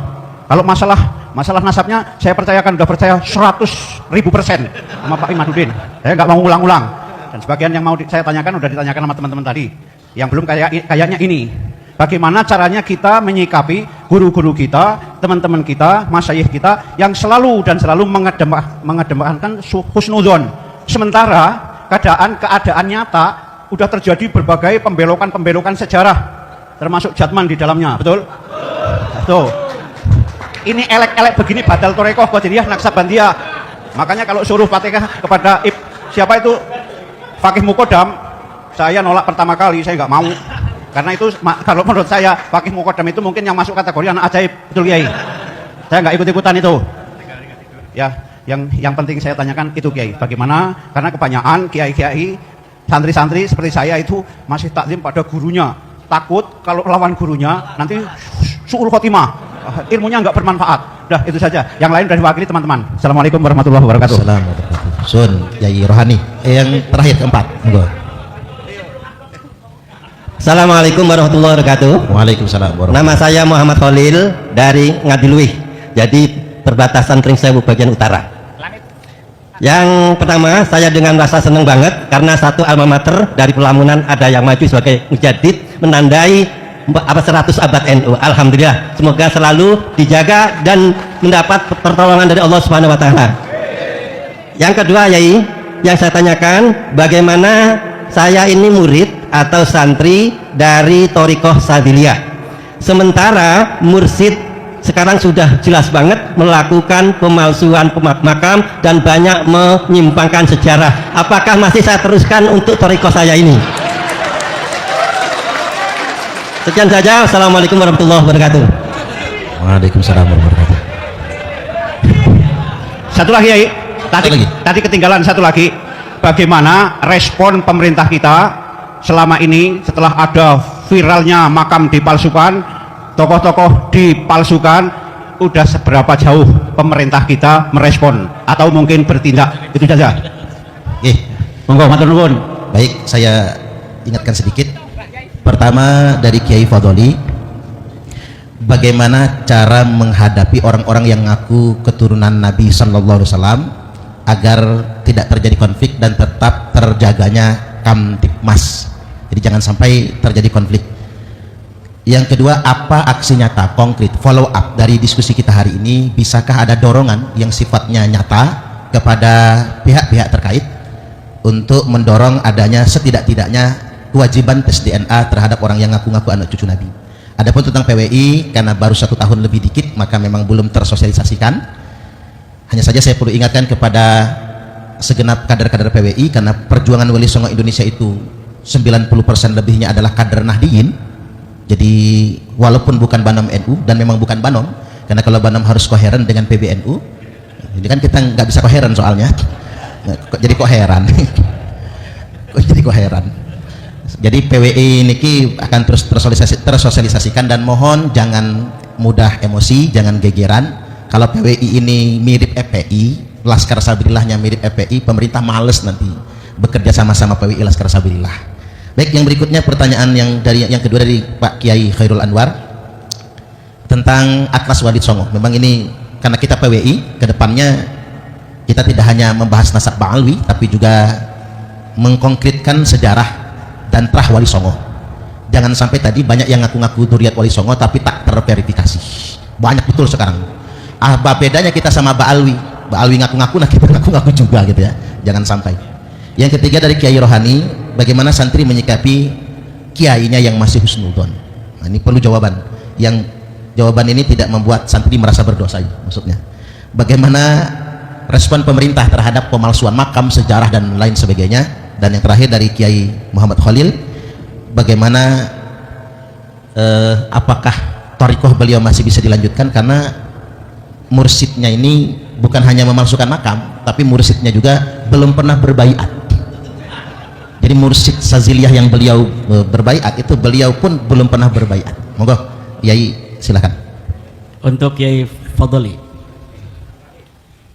Kalau masalah nasabnya, saya percayakan, udah percaya 100.000% sama Pak Imaduddin. Saya nggak mau ulang-ulang. Dan sebagian yang mau saya tanyakan udah ditanyakan sama teman-teman tadi. Yang belum kayaknya ini. Bagaimana caranya kita menyikapi guru-guru kita, teman-teman kita, masyayikh kita yang selalu mengedepankan husnudzon. Sementara keadaan nyata udah terjadi berbagai pembelokan sejarah, termasuk Jatman di dalamnya, betul? Tuh. Ini elek-elek begini badal torekoh qadiriyah Naksabandia. Makanya kalau suruh Fatihah kepada siapa itu Fakih Mukodam, saya nolak pertama kali, saya nggak mau. Karena itu kalau menurut saya Fakih Mukodam itu mungkin yang masuk kategori anak ajaib, betul Kiai? Saya nggak ikut-ikutan itu. Ya, yang penting saya tanyakan itu Kiai, bagaimana? Karena kebanyakan kiai-kiai, santri-santri seperti saya itu masih takzim pada gurunya, takut kalau lawan gurunya nanti su'ul khotimah, ilmunya nggak bermanfaat. Udah itu saja. Yang lain dari wakili teman-teman. Assalamualaikum warahmatullahi wabarakatuh. Assalamualaikum warahmatullahi wabarakatuh. Sun, Yai Rohani. Yang terakhir keempat, monggo. Assalamualaikum warahmatullahi wabarakatuh. Waalaikumsalam warahmatullahi Nama saya Muhammad Khalil dari Ngadiluih, jadi perbatasan Pringsewu bagian utara. Yang pertama, saya dengan rasa senang banget karena satu alma mater dari Pelamunan ada yang maju sebagai mujadid menandai 100 abad NU. Alhamdulillah, semoga selalu dijaga dan mendapat pertolongan dari Allah Subhanahu wa taala. Yang kedua, Yai, yang saya tanyakan, bagaimana saya ini murid atau santri dari Thariqah Sadziliyah, sementara mursyid sekarang sudah jelas banget melakukan pemalsuan makam dan banyak menyimpangkan sejarah. Apakah masih saya teruskan untuk Thariqah saya ini? Sekian saja. Assalamualaikum warahmatullahi wabarakatuh. Waalaikumsalam warahmatullahi wabarakatuh. Satu lagi Kiai. Tadi ketinggalan satu lagi. Bagaimana respon pemerintah kita selama ini setelah ada viralnya makam dipalsukan, tokoh-tokoh dipalsukan, udah seberapa jauh pemerintah kita merespon atau mungkin bertindak? Itu saja. Monggo matur nuwun. Baik, saya ingatkan sedikit. Pertama dari Kiai Fadoli, bagaimana cara menghadapi orang-orang yang ngaku keturunan Nabi Sallallahu Alaihi Wasallam agar tidak terjadi konflik dan tetap terjaganya Kamtibmas. Jadi jangan sampai terjadi konflik. Yang kedua, apa aksi nyata konkret follow up dari diskusi kita hari ini? Bisakah ada dorongan yang sifatnya nyata kepada pihak-pihak terkait untuk mendorong adanya setidak-tidaknya kewajiban tes DNA terhadap orang yang ngaku-ngaku anak cucu Nabi. Adapun tentang PWI, karena baru 1 tahun lebih dikit, maka memang belum tersosialisasikan. Hanya saja saya perlu ingatkan kepada segenap kader-kader PWI, karena perjuangan Wali Songo Indonesia itu 90% lebihnya adalah kader Nahdiyin. Jadi walaupun bukan Banom NU, dan memang bukan Banom, karena kalau Banom harus koheren dengan PBNU, ini kan kita nggak bisa koheren soalnya. Jadi kok heran. Jadi kok heran. Jadi PWI ini akan terus tersosialisasikan, dan mohon jangan mudah emosi, jangan gegeran. Kalau PWI ini mirip FPI, Laskar Sabilillahnya mirip FPI, pemerintah males nanti bekerja sama-sama PWI Laskar Sabilillah. Baik, yang berikutnya pertanyaan yang kedua dari Pak Kiai Khairul Anwar tentang Atlas Walid Songo. Memang ini karena kita PWI, kedepannya kita tidak hanya membahas nasab Ba'alwi, tapi juga mengkonkretkan sejarah dan trah Wali Songo. Jangan sampai tadi banyak yang ngaku-ngaku duriat Wali Songo tapi tak terverifikasi. Banyak betul sekarang. Apa bedanya kita sama Ba'alwi? Ba'alwi ngaku-ngaku, nah kita ngaku-ngaku juga gitu ya. Jangan sampai. Yang ketiga dari Kiai Rohani, bagaimana santri menyikapi kiainya yang masih husnudzon. Nah, ini perlu jawaban. Yang jawaban ini tidak membuat santri merasa berdosa, maksudnya. Bagaimana respon pemerintah terhadap pemalsuan makam, sejarah dan lain sebagainya. Dan yang terakhir dari Kiai Muhammad Khalil, bagaimana apakah thariqah beliau masih bisa dilanjutkan, karena mursyidnya ini bukan hanya memalsukan makam, tapi mursyidnya juga belum pernah berbaiat. Jadi mursyid Sadziliyah yang beliau berbaiat itu beliau pun belum pernah berbaiat. Monggo Kiai silakan. Untuk Kiai Fadli,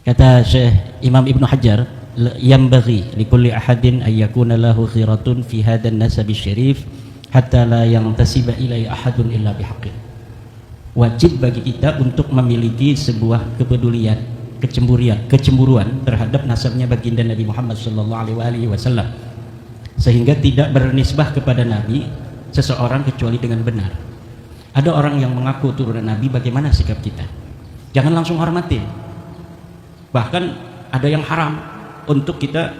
kata Syekh Imam Ibnu Hajar, yambaghi likulli ahadin an yakuna lahu khiratun fi hadan nasabi syarif hatta la yantasiba ilai ahadun illa bihaqqin. Wajib bagi kita untuk memiliki sebuah kepedulian, kecemburuan terhadap nasabnya baginda Nabi Muhammad sallallahu alaihi wasallam, sehingga tidak bernisbah kepada Nabi seseorang kecuali dengan benar. Ada orang yang mengaku turunan Nabi, bagaimana sikap kita? Jangan langsung hormatin. Bahkan ada yang haram untuk kita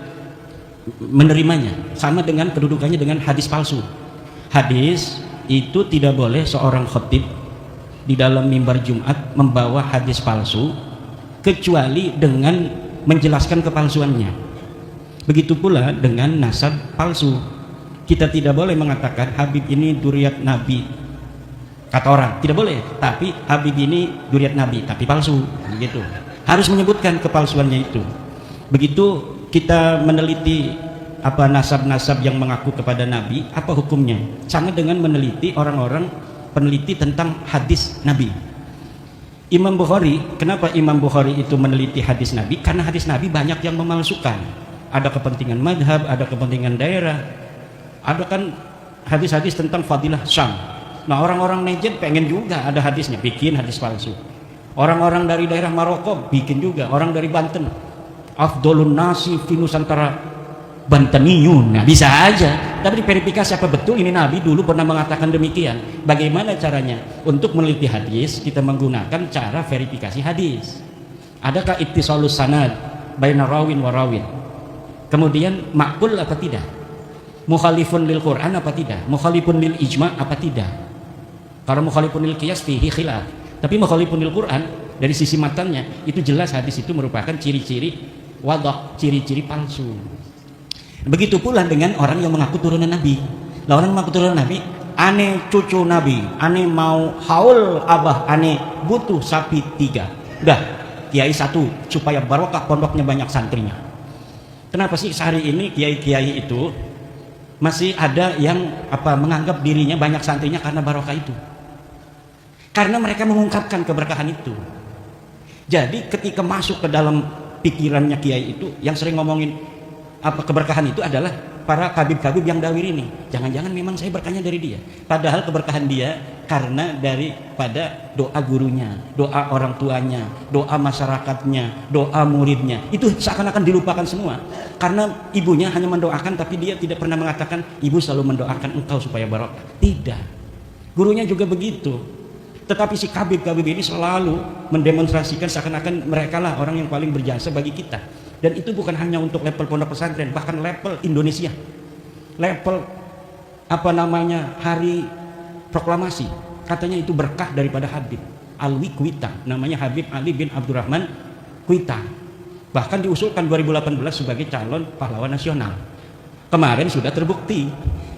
menerimanya, sama dengan kedudukannya dengan hadis palsu. Hadis itu tidak boleh seorang khatib di dalam mimbar Jumat membawa hadis palsu kecuali dengan menjelaskan kepalsuannya. Begitu pula dengan nasab palsu. Kita tidak boleh mengatakan Habib ini duriat Nabi, kata orang, tidak boleh. Tapi Habib ini duriat Nabi, tapi palsu, begitu. Harus menyebutkan kepalsuannya itu. Begitu kita meneliti apa nasab-nasab yang mengaku kepada Nabi, apa hukumnya? Sama dengan meneliti orang-orang peneliti tentang hadis Nabi. Imam Bukhari, kenapa Imam Bukhari itu meneliti hadis Nabi? Karena hadis Nabi banyak yang memalsukan. Ada kepentingan madhab, ada kepentingan daerah, ada kan hadis-hadis tentang fadilah Syam. Nah, orang-orang Najd pengen juga ada hadisnya, bikin hadis palsu. Orang-orang dari daerah Maroko bikin juga, orang dari Banten, afdolun nasi fi Nusantara Banteniyun. Nah, bisa aja, tapi diverifikasi apa betul ini Nabi dulu pernah mengatakan demikian. Bagaimana caranya? Untuk meneliti hadis kita menggunakan cara verifikasi hadis. Adakah ittisalus sanad baina rawin wa rawin? Kemudian makbul apa tidak? Mukhalifun lil Quran apa tidak? Mukhalifun lil ijma apa tidak? Kalau mukhalifun lil qiyas fihi khilaf. Tapi mukhalifun lil Quran dari sisi matanya itu jelas hadis itu merupakan ciri-ciri wadah, ciri-ciri palsu. Begitu pula dengan orang yang mengaku turunan Nabi. Lah, orang mengaku turunan Nabi, ane cucu Nabi, ane mau haul abah, ane butuh sapi 3. Udah, kiai 1 supaya barokah pondoknya banyak santrinya. Kenapa sih sehari ini kiai-kiai itu masih ada yang menganggap dirinya banyak santrinya karena barokah itu? Karena mereka mengungkapkan keberkahan itu. Jadi ketika masuk ke dalam pikirannya kiai itu, yang sering ngomongin keberkahan itu adalah para kabib-kabib yang dawir ini. Jangan-jangan memang saya berkahnya dari dia. Padahal keberkahan dia karena daripada doa gurunya, doa orang tuanya, doa masyarakatnya, doa muridnya. Itu seakan-akan dilupakan semua. Karena ibunya hanya mendoakan, tapi dia tidak pernah mengatakan ibu selalu mendoakan engkau supaya barokah. Tidak. Gurunya juga begitu. Tetapi si kabib-kabib ini selalu mendemonstrasikan seakan-akan mereka lah orang yang paling berjasa bagi kita. Dan itu bukan hanya untuk level pondok pesantren, bahkan level Indonesia, level hari proklamasi, katanya itu berkah daripada Habib Alwi Kuita, namanya Habib Ali bin Abdurrahman Kuita. Bahkan diusulkan 2018 sebagai calon pahlawan nasional. Kemarin sudah terbukti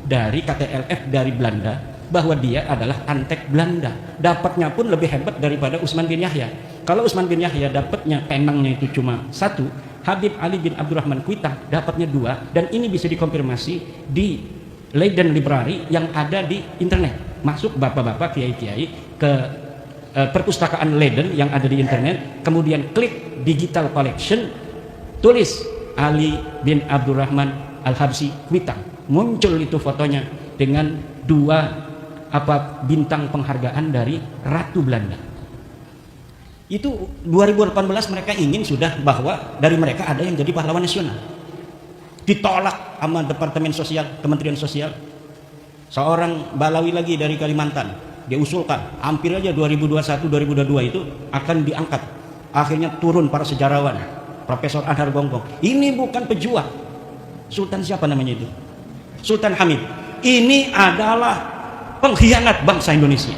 dari KTLF dari Belanda bahwa dia adalah antek Belanda. Dapatnya pun lebih hebat daripada Utsman bin Yahya. Kalau Utsman bin Yahya dapatnya penangnya itu cuma 1, Habib Ali bin Abdurrahman Kuita dapatnya 2, dan ini bisa dikonfirmasi di Leiden Library yang ada di internet. Masuk bapak-bapak kiai-kiai ke perpustakaan Leiden yang ada di internet, kemudian klik digital collection, tulis Ali bin Abdurrahman Al-Habsyi Kuita, muncul itu fotonya dengan 2 bintang penghargaan dari Ratu Belanda. Itu 2018 mereka ingin sudah bahwa dari mereka ada yang jadi pahlawan nasional. Ditolak sama Departemen Sosial, Kementerian Sosial. Seorang Balawi lagi dari Kalimantan, dia usulkan hampir aja 2021-2022 itu akan diangkat. Akhirnya turun para sejarawan, Profesor Anhar Gonggong. Ini bukan pejuang. Sultan siapa namanya itu? Sultan Hamid. Ini adalah pengkhianat bangsa Indonesia.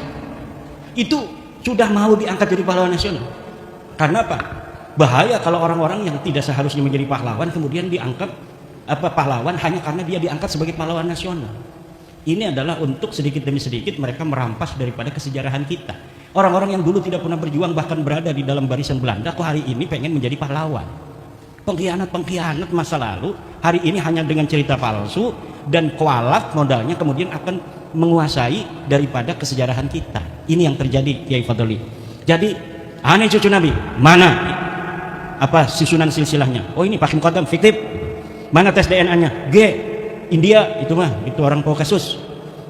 Itu sudah mau diangkat jadi pahlawan nasional. Karena apa? Bahaya kalau orang-orang yang tidak seharusnya menjadi pahlawan kemudian diangkat pahlawan hanya karena dia diangkat sebagai pahlawan nasional. Ini adalah untuk sedikit demi sedikit mereka merampas daripada kesejarahan kita. Orang-orang yang dulu tidak pernah berjuang bahkan berada di dalam barisan Belanda kok hari ini pengen menjadi pahlawan. Pengkhianat masa lalu hari ini hanya dengan cerita palsu dan kualat modalnya kemudian akan menguasai daripada kesejarahan kita. Ini yang terjadi, Kiai Fadli. Jadi aneh cucu Nabi, mana susunan silsilahnya? Oh ini Pak Muqaddam fiktif. Mana tes DNA-nya? G India, itu orang Kaukasus.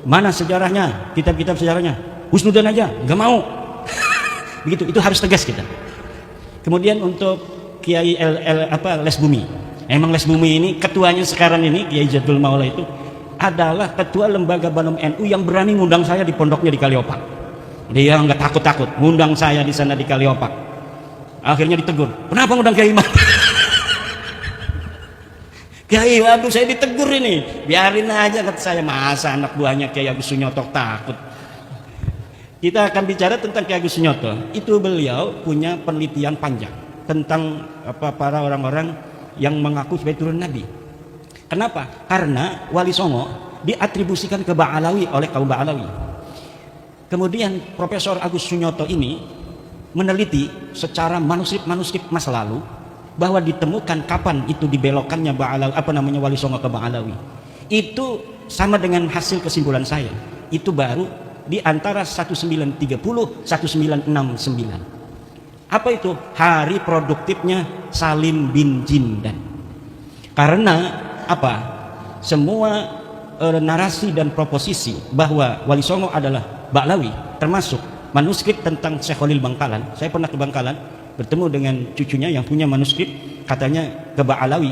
Mana sejarahnya? Kitab-kitab sejarahnya? Husnudan aja, nggak mau. Begitu, itu harus tegas kita. Kemudian untuk Kiai Les Bumi. Emang Les Bumi ini ketuanya sekarang ini Kiai Jadul Maula itu adalah ketua lembaga Banom NU yang berani ngundang saya di pondoknya di Kaliopak. Dia nggak takut-takut, ngundang saya di sana di Kaliopak. Akhirnya ditegur, kenapa ngundang Kiai Imam? Kiai, waduh saya ditegur ini. Biarin aja, kata saya, masa anak buahnya Kiai Agus Sunyoto takut. Kita akan bicara tentang Kiai Agus Sunyoto. Itu beliau punya penelitian panjang tentang para orang-orang yang mengaku sebagai turun Nabi. Kenapa? Karena Wali Songo diatribusikan ke Ba'alawi oleh kaum Ba'alawi. Kemudian Profesor Agus Sunyoto ini meneliti secara manuskrip masa lalu bahwa ditemukan kapan itu dibelokkannya Wali Songo ke Ba'alawi. Itu sama dengan hasil kesimpulan saya. Itu baru di antara 1930 1969. Apa itu? Hari produktifnya Salim bin Jindan. Karena apa? Semua narasi dan proposisi bahwa Wali Songo adalah Ba'alawi, termasuk manuskrip tentang Syekh Khalil Bangkalan. Saya pernah ke Bangkalan, bertemu dengan cucunya yang punya manuskrip, katanya ke Ba'alawi,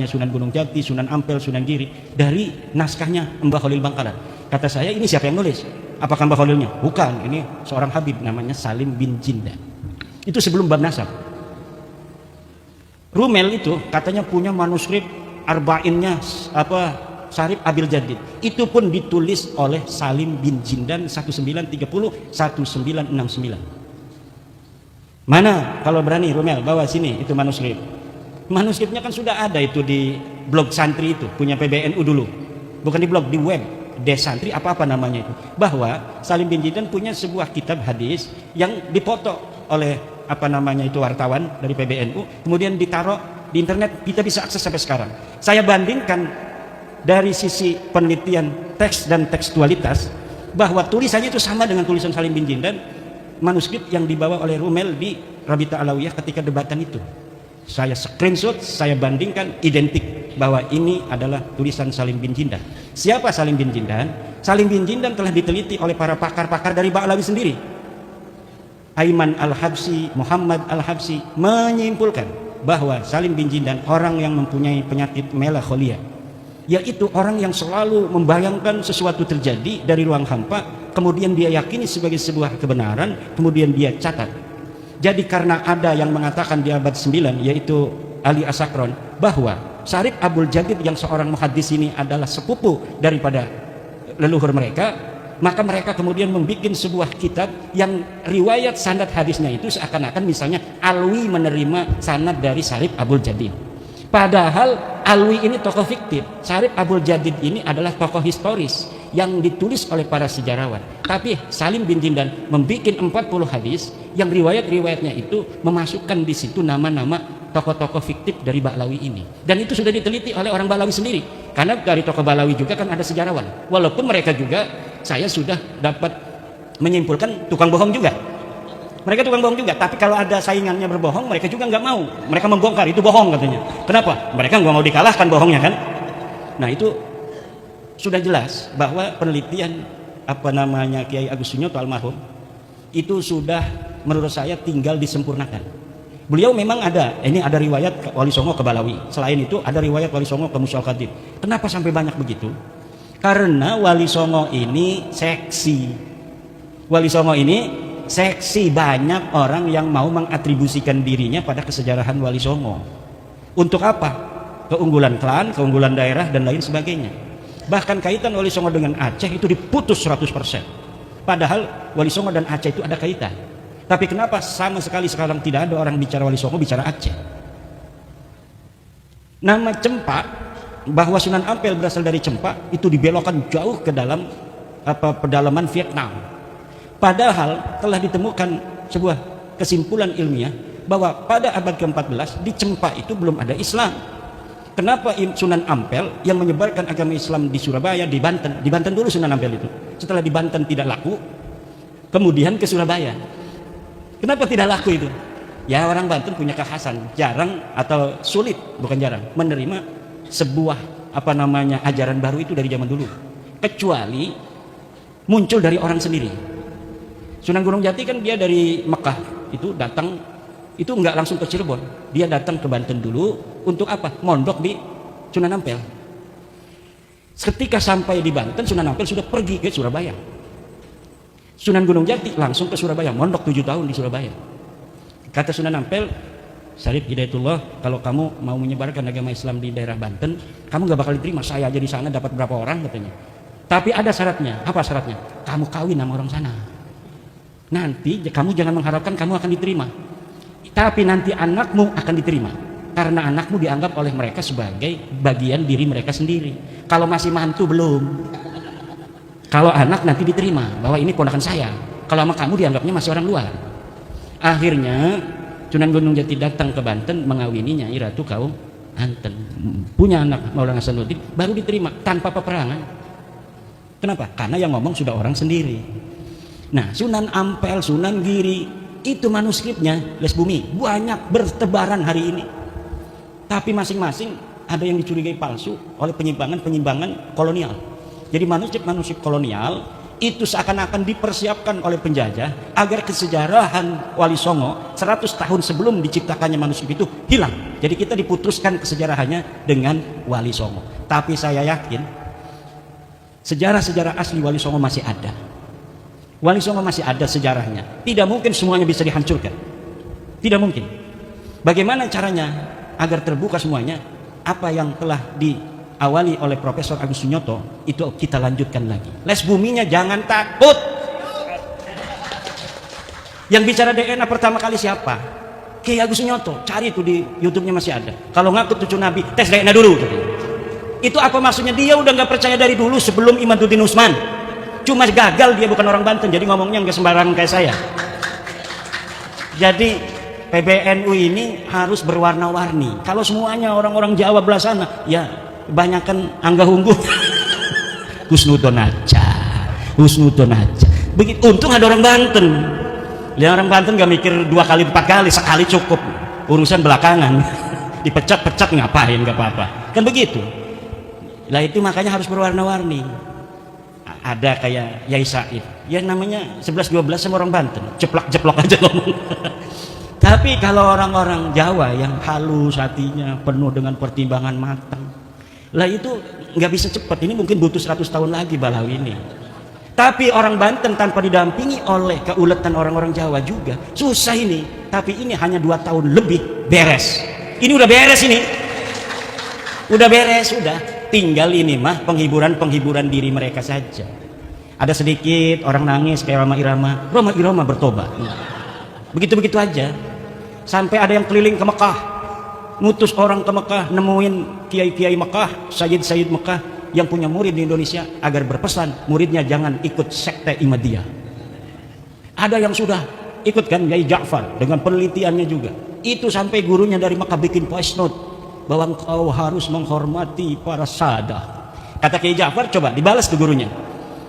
Sunan Gunung Jati, Sunan Ampel, Sunan Giri, dari naskahnya Mbah Khalil Bangkalan. Kata saya, ini siapa yang nulis? Apakah Mbah Khalilnya? Bukan, ini seorang Habib namanya Salim bin Jindan. Itu sebelum bab nasab. Rumel itu katanya punya manuskrip arba'innya Syarif Abil Jadid. Itu pun ditulis oleh Salim bin Jindan 1930 1969. Mana kalau berani Rumel bawa sini itu manuskrip. Manuskripnya kan sudah ada itu di blog santri itu, punya PBNU dulu. Bukan di blog, di web Desantri apa namanya itu. Bahwa Salim bin Jindan punya sebuah kitab hadis yang dipoto oleh wartawan dari PBNU, kemudian ditaruh di internet, kita bisa akses sampai sekarang. Saya bandingkan dari sisi penelitian teks dan tekstualitas bahwa tulisannya itu sama dengan tulisan Salim bin Jindan, manuskrip yang dibawa oleh Rumel di Rabita Alawiyah ketika debatan itu. Saya screenshot, saya bandingkan, identik bahwa ini adalah tulisan Salim bin Jindan. Siapa Salim bin Jindan? Salim bin Jindan telah diteliti oleh para pakar-pakar dari Ba'alawi sendiri. Aiman Al-Habsi, Muhammad Al-Habsi menyimpulkan bahwa Salim bin Jindan orang yang mempunyai penyakit melankolia, yaitu orang yang selalu membayangkan sesuatu terjadi dari ruang hampa, kemudian dia yakini sebagai sebuah kebenaran, kemudian dia catat. Jadi karena ada yang mengatakan di abad 9, yaitu Ali Asakron, bahwa Syarif Abul Jadid yang seorang muhaddis ini adalah sepupu daripada leluhur mereka, maka mereka kemudian membuat sebuah kitab yang riwayat sanad hadisnya itu seakan-akan misalnya Alwi menerima sanad dari Syarif Abul Jadid. Padahal Alwi ini tokoh fiktif, Syarif Abul Jadid ini adalah tokoh historis yang ditulis oleh para sejarawan. Tapi Salim bin Jindan membuat 40 hadis yang riwayat-riwayatnya itu memasukkan di situ nama-nama tokoh-tokoh fiktif dari Ba'alawi ini. Dan itu sudah diteliti oleh orang Ba'alawi sendiri. Karena dari tokoh Ba'alawi juga kan ada sejarawan. Walaupun mereka juga, saya sudah dapat menyimpulkan tukang bohong juga. Mereka tukang bohong juga, tapi kalau ada saingannya berbohong, mereka juga nggak mau. Mereka membongkar, itu bohong katanya. Kenapa? Mereka nggak mau dikalahkan bohongnya kan. Nah itu sudah jelas bahwa penelitian Kiai Agus Sunyoto almarhum itu sudah menurut saya tinggal disempurnakan. Beliau memang ini ada riwayat Wali Songo ke Ba'alawi. Selain itu ada riwayat Wali Songo ke Musyal Khatib. Kenapa sampai banyak begitu? Karena Wali Songo ini seksi. Wali Songo ini seksi, banyak orang yang mau mengatribusikan dirinya pada kesejarahan Wali Songo. Untuk apa? Keunggulan klan, keunggulan daerah dan lain sebagainya. Bahkan kaitan Wali Songo dengan Aceh itu diputus 100%. Padahal Wali Songo dan Aceh itu ada kaitan. Tapi kenapa sama sekali sekarang tidak ada orang bicara Wali Songo, bicara Aceh? Nama Cempa, bahwa Sunan Ampel berasal dari Cempa, itu dibelokkan jauh ke dalam pedalaman Vietnam. Padahal telah ditemukan sebuah kesimpulan ilmiah bahwa pada abad ke-14 di Cempa itu belum ada Islam. Kenapa Sunan Ampel yang menyebarkan agama Islam di Surabaya, di Banten dulu Sunan Ampel itu. Setelah di Banten tidak laku, kemudian ke Surabaya. Kenapa tidak laku itu? Ya orang Banten punya kekhasan, jarang atau sulit, bukan jarang, menerima sebuah ajaran baru itu dari zaman dulu. Kecuali muncul dari orang sendiri. Sunan Gunung Jati kan dia dari Mekah itu datang, itu nggak langsung ke Cirebon, dia datang ke Banten dulu untuk apa? Mondok di Sunan Ampel. Ketika sampai di Banten, Sunan Ampel sudah pergi ke Surabaya. Sunan Gunung Jati langsung ke Surabaya, mondok 7 tahun di Surabaya. Kata Sunan Ampel, Syarif Hidayatullah, kalau kamu mau menyebarkan agama Islam di daerah Banten, kamu gak bakal diterima. Saya aja di sana dapat berapa orang katanya. Tapi ada syaratnya. Apa syaratnya? Kamu kawin sama orang sana. Nanti kamu jangan mengharapkan kamu akan diterima. Tapi nanti anakmu akan diterima. Karena anakmu dianggap oleh mereka sebagai bagian diri mereka sendiri. Kalau masih mantu belum. Kalau anak nanti diterima bahwa ini ponakan saya. Kalau sama kamu dianggapnya masih orang luar. Akhirnya Sunan Gunung Jati datang ke Banten mengawini Nyai Ratu kaum Banten. Punya anak Maulana Hasanuddin baru diterima tanpa peperangan. Kenapa? Karena yang ngomong sudah orang sendiri. Nah, Sunan Ampel, Sunan Giri itu manuskripnya Les Bumi banyak bertebaran hari ini. Tapi masing-masing ada yang dicurigai palsu oleh penyimpangan kolonial. Jadi manuskrip kolonial itu seakan-akan dipersiapkan oleh penjajah agar kesejarahan Wali Songo 100 tahun sebelum diciptakannya manuskrip itu hilang. Jadi kita diputuskan kesejarahannya dengan Wali Songo. Tapi saya yakin sejarah-sejarah asli Wali Songo masih ada. Wali Songo masih ada sejarahnya. Tidak mungkin semuanya bisa dihancurkan. Tidak mungkin. Bagaimana caranya agar terbuka semuanya? Apa yang telah diawali oleh Profesor Agus Sunyoto itu kita lanjutkan lagi. Les buminya jangan takut. Yang bicara DNA pertama kali siapa? Kiai Agus Sunyoto. Cari itu di YouTube-nya masih ada. Kalau ngaku cucu Nabi, tes DNA dulu. Itu apa maksudnya? Dia udah nggak percaya dari dulu sebelum Imaduddin Usman. Cuma gagal, dia bukan orang Banten, jadi ngomongnya nggak sembarangan kayak saya. Jadi PBNU ini harus berwarna-warni. Kalau semuanya orang-orang Jawa belah sana, ya kebanyakan Angga Unggul. Husnudon aja. Begitu. Untung ada orang Banten. Lihat orang Banten nggak mikir 2 kali 4 kali, sekali cukup. Urusan belakangan. Dipecat-pecat ngapain, nggak apa-apa. Kan begitu. Lah itu makanya harus berwarna-warni. Ada kayak Yai Said, ya namanya 11-12 sama orang Banten, jeplak-jeplok aja ngomong. Tapi kalau orang-orang Jawa yang halus hatinya, penuh dengan pertimbangan matang, lah itu nggak bisa cepat. Ini mungkin butuh 100 tahun lagi Balawi ini. Tapi orang Banten tanpa didampingi oleh keuletan orang-orang Jawa juga susah ini. Tapi ini hanya 2 tahun lebih beres. Ini udah beres ini, udah beres, udah. Tinggal ini mah penghiburan diri mereka saja. Ada sedikit orang nangis kayak Roma Irama bertobat. Begitu-begitu aja. Sampai ada yang keliling ke Mekah, ngutus orang ke Mekah, nemuin kiai-kiai Mekah, Sayyid Mekah yang punya murid di Indonesia agar berpesan muridnya jangan ikut sekte Ihmadiyah. Ada yang sudah ikut kan Kiai Ja'far dengan penelitiannya juga. Itu sampai gurunya dari Mekah bikin voice note bahwa engkau harus menghormati para sadah. Kata Kiai Ja'far, coba dibalas ke gurunya.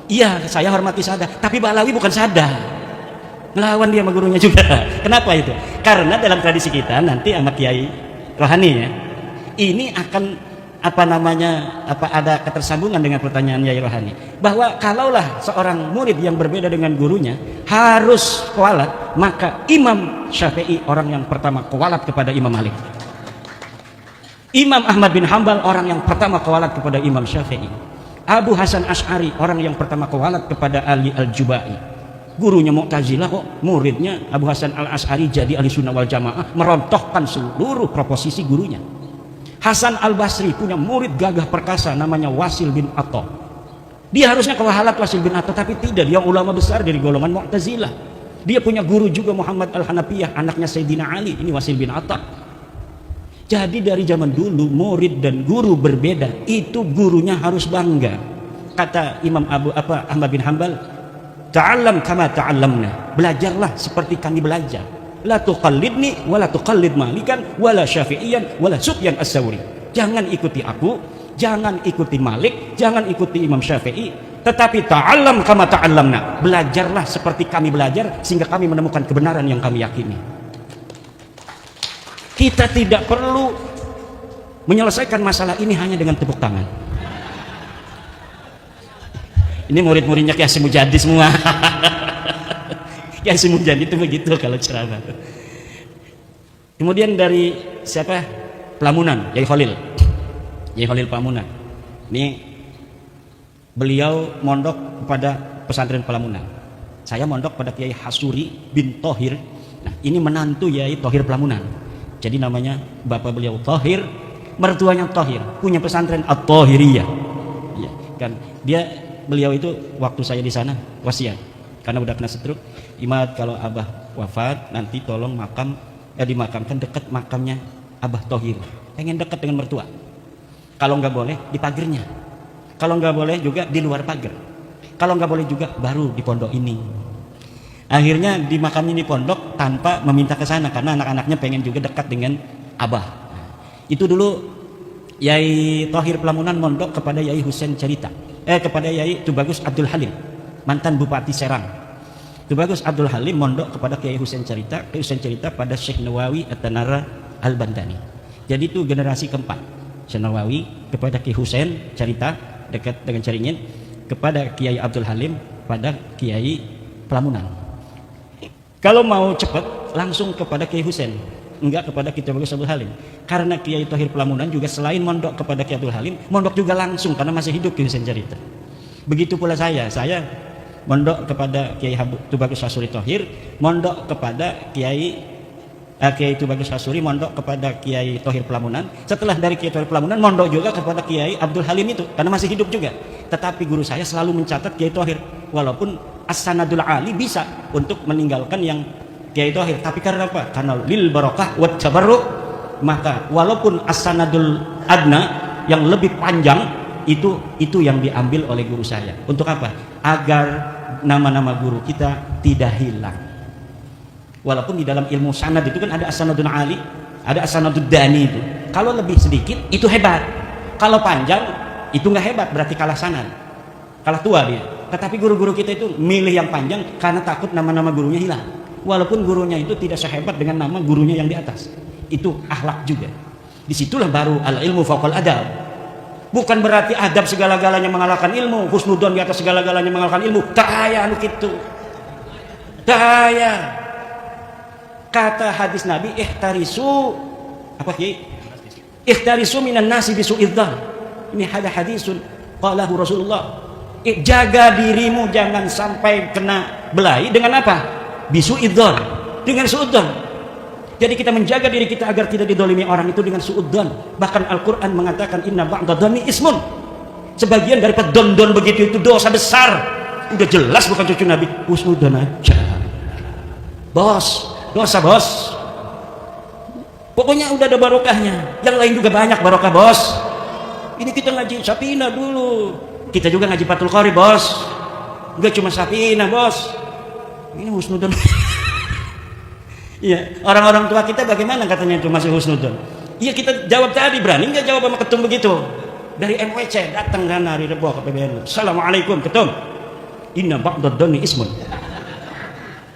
Iya, saya hormati sadah, tapi Balawi bukan sadah. Ngelawan dia sama gurunya juga. Kenapa itu? Karena dalam tradisi kita nanti sama Kiai Rohani ya, ini akan ada ketersambungan dengan pertanyaan Kiai Rohani. Bahwa kalaulah seorang murid yang berbeda dengan gurunya harus kualat, maka Imam Syafi'i orang yang pertama kualat kepada Imam Malik. Imam Ahmad bin Hambal orang yang pertama kualat kepada Imam Syafi'i. Abu Hasan Asy'ari orang yang pertama kualat kepada Ali Al-Jubai. Gurunya Mu'tazilah kok muridnya Abu Hasan Al-Asy'ari jadi Ahli Sunnah wal Jamaah, merontohkan seluruh proposisi gurunya. Hasan Al-Basri punya murid gagah perkasa namanya Wasil bin Atta. Dia harusnya kualat Wasil bin Atta, tapi tidak, dia ulama besar dari golongan Mu'tazilah. Dia punya guru juga Muhammad Al-Hanafiyah, anaknya Sayyidina Ali, ini Wasil bin Atta. Jadi dari zaman dulu murid dan guru berbeda, itu gurunya harus bangga. Kata Imam Ahmad bin Hambal, ta'allam kama ta'allamna, belajarlah seperti kami belajar. La tuqallidni wa la tuqallid Malikan wa la Syafi'iyan wa la Sufyan As-Tsauri. Jangan ikuti aku, jangan ikuti Malik, jangan ikuti Imam Syafi'i, tetapi ta'allam kama ta'allamna, belajarlah seperti kami belajar sehingga kami menemukan kebenaran yang kami yakini. Kita tidak perlu menyelesaikan masalah ini hanya dengan tepuk tangan. Ini murid-muridnya Kiai Hasyim Mujadi semua. Kiai Hasyim Mujadi itu begitu kalau ceramah. Kemudian dari siapa? Pelamunan, Kiai Khalil Pelamunan. Ini beliau mondok kepada pesantren Pelamunan. Saya mondok pada Kiai Hasuri bin Thohir. Nah, ini menantu Kiai Thohir Pelamunan. Jadi namanya bapak beliau Thohir, mertuanya Thohir, punya pesantren At-Thohiriyah. Ya, kan beliau itu waktu saya di sana wasiat karena udah kena stroke. Imad kalau abah wafat nanti tolong dimakamkan dekat makamnya Abah Thohir. Pengen dekat dengan mertua. Kalau nggak boleh di pagernya. Kalau nggak boleh juga di luar pagar. Kalau nggak boleh juga baru di pondok ini. Akhirnya dimakamnya di pondok tanpa meminta ke sana karena anak-anaknya pengen juga dekat dengan Abah. Itu dulu Yai Thohir Pelamunan mondok kepada Yai Husain Cerita. Kepada Yai Tubagus Abdul Halim, mantan Bupati Serang. Tubagus Abdul Halim mondok kepada Kiai Husain Cerita, Kiai Husain Cerita pada Syekh Nawawi At-Tanara Al-Bantani. Jadi itu generasi keempat. Syekh Nawawi kepada Kiai Husain Cerita dekat dengan Caringin, kepada Kiai Abdul Halim pada Kiai Pelamunan. Kalau mau cepat langsung kepada Kiai Husain, enggak kepada Kiai Tubagus Abdul Halim. Karena Kiai Thohir Pelamunan juga selain mondok kepada Kiai Abdul Halim, mondok juga langsung karena masih hidup Kiai Husain Cerita. Begitu pula saya mondok kepada Kiai Tubagus Hasuri Thohir, mondok kepada Kiai Tubagus Hasuri, mondok kepada Kiai Thohir Pelamunan. Setelah dari Kiai Thohir Pelamunan, mondok juga kepada Kiai Abdul Halim itu karena masih hidup juga. Tetapi guru saya selalu mencatat Kiai Thohir, walaupun as-sanadul ali bisa untuk meninggalkan yang Kiai Thohir, tapi karena apa? Karena lil barokah wat tabarruk, maka walaupun as-sanadul adna yang lebih panjang itu yang diambil oleh guru saya. Untuk apa? Agar nama-nama guru kita tidak hilang. Walaupun di dalam ilmu sanad itu kan ada as-sanadul ali, ada as-sanadul dani itu. Kalau lebih sedikit itu hebat. Kalau panjang itu nggak hebat, berarti kalah sanad. Kalah tua dia. Tetapi guru-guru kita itu milih yang panjang karena takut nama-nama gurunya hilang. Walaupun gurunya itu tidak sehebat dengan nama gurunya yang di atas. Itu akhlak juga. Disitulah baru al-ilmu fauqal adab. Bukan berarti adab segala-galanya mengalahkan ilmu, husnudon di atas segala-galanya mengalahkan ilmu. Tahaya anu kitu. Tahaya. Kata hadis Nabi, ihtarisu apa Kiai? Ihtarisu minan nasi bisu'idzan. Ini ada hadisun qalahu Rasulullah. Jaga dirimu jangan sampai kena belai dengan apa? Bisu'idzan, dengan suudzon. Jadi kita menjaga diri kita agar tidak didolimi orang itu dengan suudzon. Bahkan Al-Quran mengatakan inna ba'dadhani ismun. Sebagian daripada don begitu itu dosa besar. Udah jelas bukan cucu Nabi. Husnudzon aja. Bos, dosa bos. Pokoknya udah ada barokahnya. Yang lain juga banyak barokah bos. Ini kita ngaji Sapina dulu. Kita juga ngaji Fathul Qori bos. Enggak cuma Sapina bos. Ini husnudon. Iya, orang-orang tua kita bagaimana katanya itu masih husnudon. Iya kita jawab tadi, berani nggak jawab sama ketum begitu? Dari MWC datang dan hari Rebo ke PBNU. Assalamualaikum ketum. Inna ba'dadh-dhanni ismun.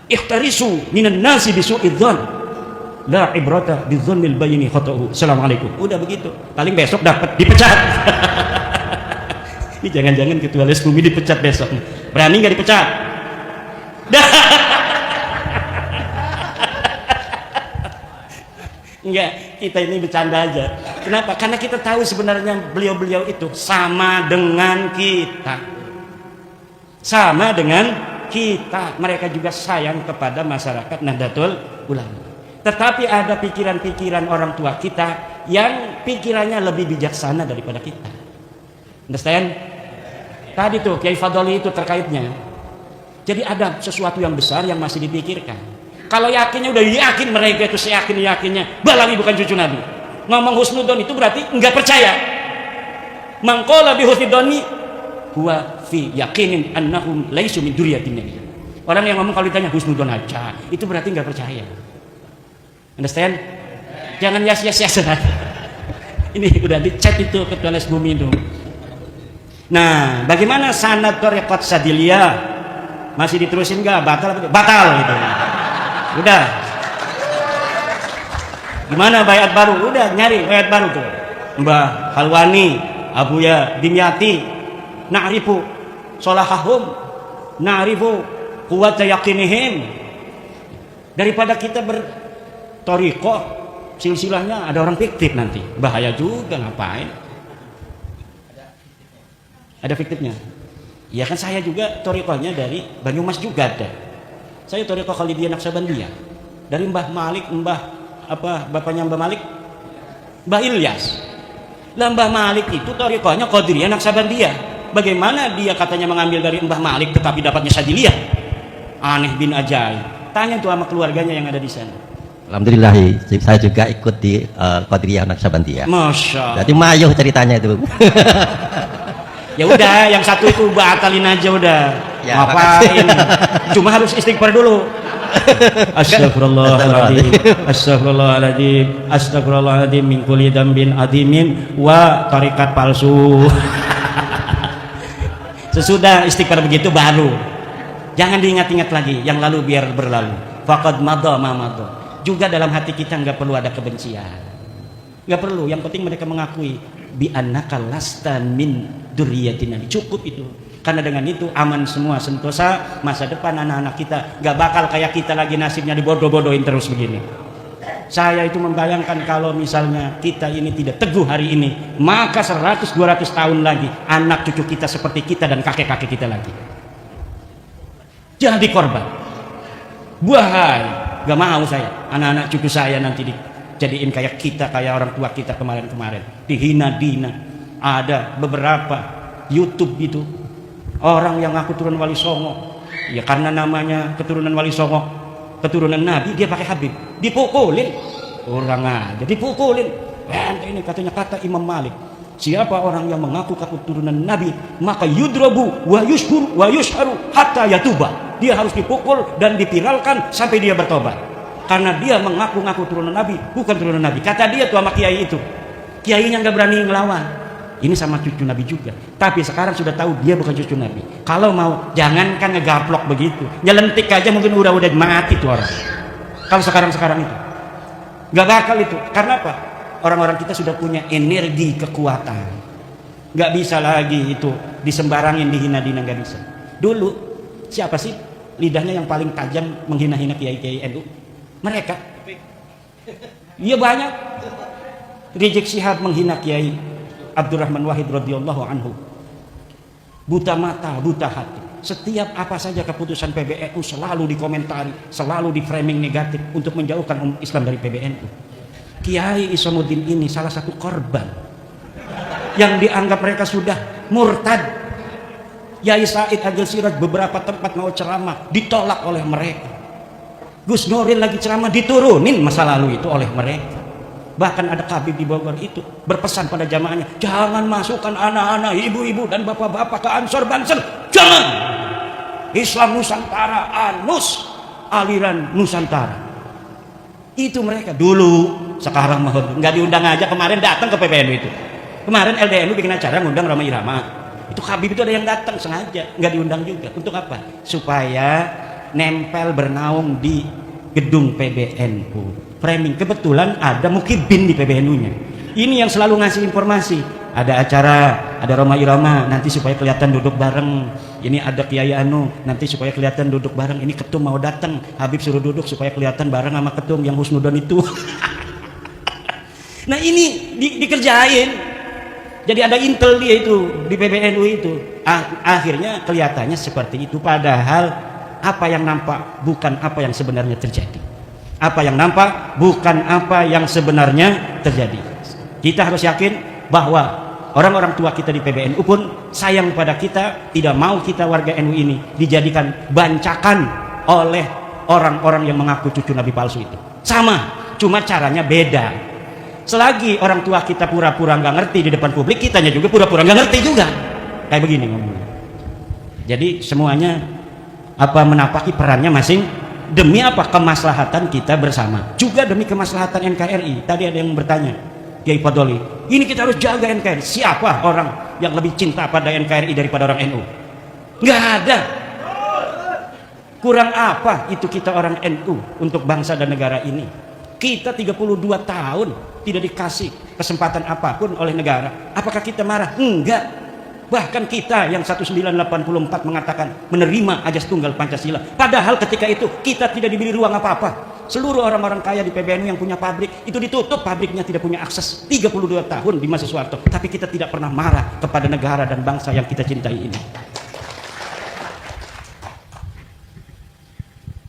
Ikhtarisu minan nasi bisu'idzan. La ibrata bidzannil bayni khata'u. Assalamualaikum. Udah begitu. Paling besok dapat dipecat. Ini jangan-jangan ketua Les Bumi dipecat besok. Berani nggak dipecat? Enggak, kita ini bercanda aja. Kenapa? Karena kita tahu sebenarnya beliau-beliau itu sama dengan kita. Sama dengan kita. Mereka juga sayang kepada masyarakat Nahdlatul Ulama. Tetapi ada pikiran-pikiran orang tua kita yang pikirannya lebih bijaksana daripada kita. Understand? Tadi tuh Kiai Fadoli itu terkaitnya. Jadi ada sesuatu yang besar yang masih dipikirkan. Kalau yakinnya udah yakin mereka itu seyakin-yakinnya Balawi bukan cucu Nabi. Ngomong husnudon itu berarti enggak percaya. Mangqala bi husnudoni huwa fi yaqinin annahum laisu min dzurriyyatin nabi. Orang yang ngomong kalau ditanya husnudon aja, itu berarti enggak percaya. Understand? Jangan yas-yas-yasan. Ini udah dicet itu ketua Les Bumi itu. Nah, bagaimana sanad thariqat Sadiliyah? Masih diterusin enggak? Batal gitu. Udah. Gimana bayat baru? Udah nyari bayat baru tuh. Mbah Halwani, Abuya Dimyati, na'rifu solahahum, na'rifu quwwata yaqinihim. Daripada kita berthariqah silsilahnya ada orang fiktif nanti. Bahaya juga ngapain? Ada fiktifnya. Ya kan saya juga torikohnya dari Banyumas juga ada. Saya torikoh Khalidiyah Naksabandiyah. Dari Mbah Malik, bapaknya Mbah Malik, Mbah Ilyas. Lah Mbah Malik itu torikohnya Qadiriyah Naksabandiyah. Bagaimana dia katanya mengambil dari Mbah Malik tetapi dapatnya Sadiliyah? Aneh bin ajaib. Tanya tuh sama keluarganya yang ada di sana. Alhamdulillah, saya juga ikut di Qadiriyah Naksabandiyah. Masya Allah. Jadi mayuh ceritanya itu. Ya udah, yang satu itu batalin aja udah. Ya, Ngapain? Cuma harus istighfar dulu. Astagfirullahaladzim, astagfirullahaladzim, astagfirullahaladzim min kulli dzambin adimin wa tarikat palsu. Sesudah istighfar begitu baru. Jangan diingat-ingat lagi yang lalu, biar berlalu. Faqad madha ma madha. Juga dalam hati kita nggak perlu ada kebencian. Nggak perlu, yang penting mereka mengakui bi annaka lasta min dzurriyyatina. Cukup itu. Karena dengan itu aman semua, sentosa masa depan anak-anak kita. Nggak bakal kayak kita lagi nasibnya dibodoh-bodohin terus begini. Saya itu membayangkan kalau misalnya kita ini tidak teguh hari ini, maka 100-200 tahun lagi anak cucu kita seperti kita dan kakek-kakek kita lagi. Jadi korban. Bahaya. Gak mau saya anak-anak cucu saya nanti dijadiin kayak kita, kayak orang tua kita kemarin-kemarin, dihina-dina. Ada beberapa YouTube gitu orang yang ngaku turun Wali Songo, ya karena namanya keturunan Wali Songo, keturunan Nabi, dia pakai Habib, dipukulin orang aja, dipukulin. Ini katanya kata Imam Malik, siapa orang yang mengaku keturunan Nabi maka yudrabu wa yushhur wa yushharu hatta yatuba. Dia harus dipukul dan dipiralkan sampai dia bertobat, karena dia mengaku-ngaku turunan Nabi, bukan turunan Nabi. Kata dia tuh sama kiai itu, kiainya nggak berani ngelawan. Ini sama cucu Nabi juga, tapi sekarang sudah tahu dia bukan cucu Nabi. Kalau mau jangankan ngegaplok begitu, nyelentik aja mungkin udah mati tuh orang. Kalau sekarang itu nggak bakal itu. Karena apa? Orang-orang kita sudah punya energi kekuatan, nggak bisa lagi itu disembarangin, dihina-dina, nggak bisa. Dulu siapa sih lidahnya yang paling tajam menghina-hina kiai-kiai NU? Mereka. Iya banyak. Rizik Syihab menghina Kiai Abdurrahman Wahid radhiyallahu anhu. Buta mata, buta hati. Setiap apa saja keputusan PBNU selalu dikomentari, selalu di framing negatif untuk menjauhkan umat Islam dari PBNU. Kiai Isamuddin ini salah satu korban yang dianggap mereka sudah murtad. Yai Said Agil Siraj beberapa tempat mau ceramah ditolak oleh mereka. Gus Nuril lagi ceramah diturunin masa lalu itu oleh mereka. Bahkan ada Habib di Bogor itu berpesan pada jamaahnya, jangan masukkan anak-anak, ibu-ibu dan bapak-bapak ke Ansor Banser. Jangan. Islam Nusantara, anus aliran Nusantara. Itu mereka dulu. Sekarang nggak diundang aja, kemarin datang ke PBNU itu. Kemarin LDNU bikin acara ngundang Rama Irama. Itu Habib itu ada yang datang sengaja, nggak diundang juga. Untuk apa? Supaya nempel bernaung di gedung PBNU. Framing, kebetulan ada Mukibin di PBNU-nya. Ini yang selalu ngasih informasi. Ada acara, ada Roma Irama, nanti supaya kelihatan duduk bareng. Ini ada Kiai Anu, nanti supaya kelihatan duduk bareng. Ini ketum mau datang, Habib suruh duduk supaya kelihatan bareng sama ketum yang husnudon itu. Nah ini dikerjain. Jadi ada intel dia itu di PBNU itu. Akhirnya kelihatannya seperti itu. Padahal apa yang nampak bukan apa yang sebenarnya terjadi. Apa yang nampak bukan apa yang sebenarnya terjadi. Kita harus yakin bahwa orang-orang tua kita di PBNU pun sayang pada kita, tidak mau kita warga NU ini dijadikan bancakan oleh orang-orang yang mengaku cucu Nabi palsu itu. Sama, cuma caranya beda. Selagi orang tua kita pura-pura nggak ngerti di depan publik, kitanya juga pura-pura nggak ngerti juga. Kayak begini ngomongnya. Jadi semuanya menapaki perannya masing. Demi apa? Kemaslahatan kita bersama. Juga demi kemaslahatan NKRI. Tadi ada yang bertanya, Kiai Fadoli, ini kita harus jaga NKRI. Siapa orang yang lebih cinta pada NKRI daripada orang NU? Nggak ada. Kurang apa itu kita orang NU untuk bangsa dan negara ini? Kita 32 tahun tidak dikasih kesempatan apapun oleh negara. Apakah kita marah? Enggak. Bahkan kita yang 1984 mengatakan menerima ajas tunggal Pancasila. Padahal ketika itu kita tidak diberi ruang apa-apa. Seluruh orang-orang kaya di PBNU yang punya pabrik itu ditutup, pabriknya tidak punya akses. 32 tahun di masa Soeharto. Tapi kita tidak pernah marah kepada negara dan bangsa yang kita cintai ini.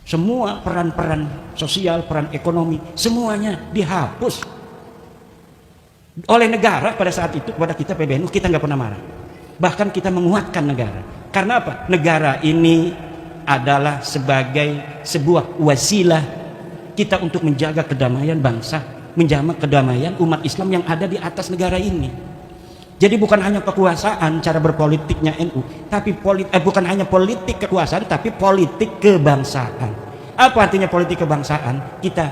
Semua peran-peran sosial, peran ekonomi, semuanya dihapus oleh negara pada saat itu. Kepada kita PBNU, kita nggak pernah marah, bahkan kita menguatkan negara. Karena apa? Negara ini adalah sebagai sebuah wasilah kita untuk menjaga kedamaian bangsa, menjaga kedamaian umat Islam yang ada di atas negara ini. Jadi bukan hanya kekuasaan cara berpolitiknya NU, tapi bukan hanya politik kekuasaan, tapi politik kebangsaan. Apa artinya politik kebangsaan? Kita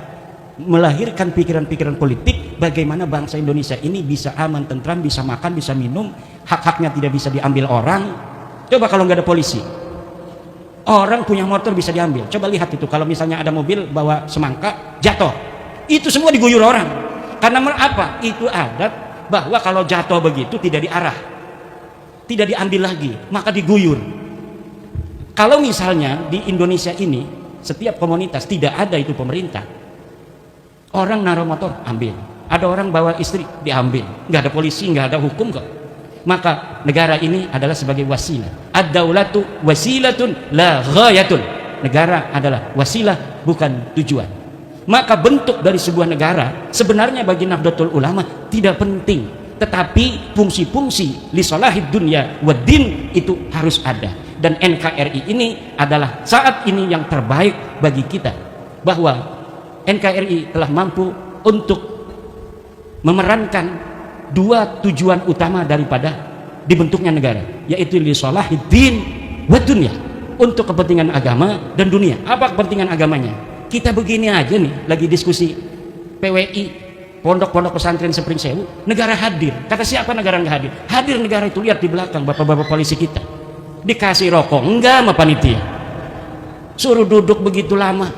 melahirkan pikiran-pikiran politik bagaimana bangsa Indonesia ini bisa aman, tentram, bisa makan, bisa minum, hak-haknya tidak bisa diambil orang. Coba kalau nggak ada polisi, orang punya motor bisa diambil. Coba lihat itu, kalau misalnya ada mobil bawa semangka jatuh, itu semua diguyur orang. Karena apa? Itu adat bahwa kalau jatuh begitu tidak diarah, tidak diambil lagi, maka diguyur. Kalau misalnya di Indonesia ini setiap komunitas tidak ada itu pemerintah, orang naruh motor ambil, ada orang bawa istri diambil, nggak ada polisi, nggak ada hukum kok. Maka negara ini adalah sebagai wasilah. Ad-daulatu wasilatun la ghayatun. Negara adalah wasilah, bukan tujuan. Maka bentuk dari sebuah negara sebenarnya bagi Nahdlatul Ulama tidak penting, tetapi fungsi-fungsi li salahid dunya wad din itu harus ada. Dan NKRI ini adalah saat ini yang terbaik bagi kita, bahwa NKRI telah mampu untuk memerankan dua tujuan utama daripada dibentuknya negara, yaitu li salahid din wad dunya, untuk kepentingan agama dan dunia. Apa kepentingan agamanya? Kita begini aja nih, lagi diskusi PWI, pondok-pondok pesantren Spring Sewu, negara hadir. Kata siapa negara nggak hadir? Hadir negara itu, lihat di belakang bapak-bapak polisi kita. Dikasih rokok enggak sama panitia, suruh duduk begitu lama.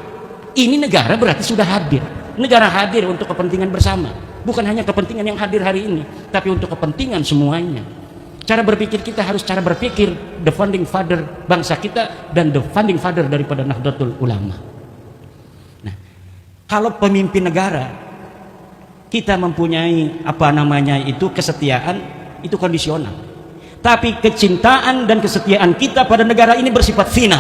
Ini negara berarti sudah hadir. Negara hadir untuk kepentingan bersama, bukan hanya kepentingan yang hadir hari ini, tapi untuk kepentingan semuanya. Cara berpikir kita harus cara berpikir the founding father bangsa kita dan the founding father daripada Nahdlatul Ulama. Kalau pemimpin negara kita mempunyai kesetiaan, itu kondisional. Tapi kecintaan dan kesetiaan kita pada negara ini bersifat final.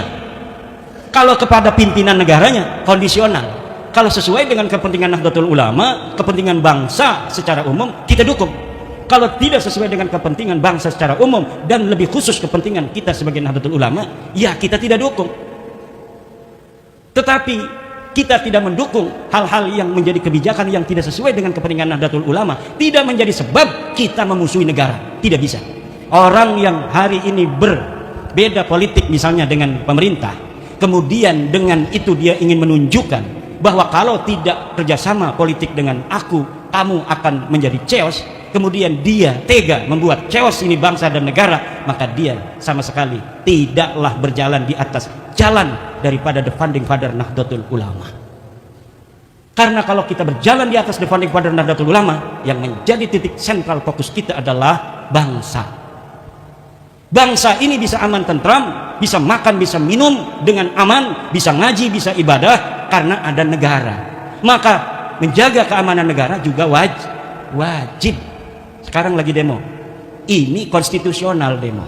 Kalau kepada pimpinan negaranya kondisional. Kalau sesuai dengan kepentingan Nahdlatul Ulama, kepentingan bangsa secara umum, kita dukung. Kalau tidak sesuai dengan kepentingan bangsa secara umum dan lebih khusus kepentingan kita sebagai Nahdlatul Ulama, ya kita tidak dukung. Tetapi kita tidak mendukung hal-hal yang menjadi kebijakan yang tidak sesuai dengan kepentingan Nahdlatul Ulama, tidak menjadi sebab kita memusuhi negara. Tidak bisa. Orang yang hari ini berbeda politik misalnya dengan pemerintah, kemudian dengan itu dia ingin menunjukkan bahwa kalau tidak kerjasama politik dengan aku, kamu akan menjadi chaos, kemudian dia tega membuat chaos ini bangsa dan negara, maka dia sama sekali tidaklah berjalan di atas jalan daripada the founding father Nahdlatul Ulama. Karena kalau kita berjalan di atas the founding father Nahdlatul Ulama, yang menjadi titik sentral fokus kita adalah bangsa. Bangsa ini bisa aman tentram, bisa makan, bisa minum dengan aman, bisa ngaji, bisa ibadah karena ada negara. Maka menjaga keamanan negara juga wajib. Sekarang lagi demo, ini konstitusional demo,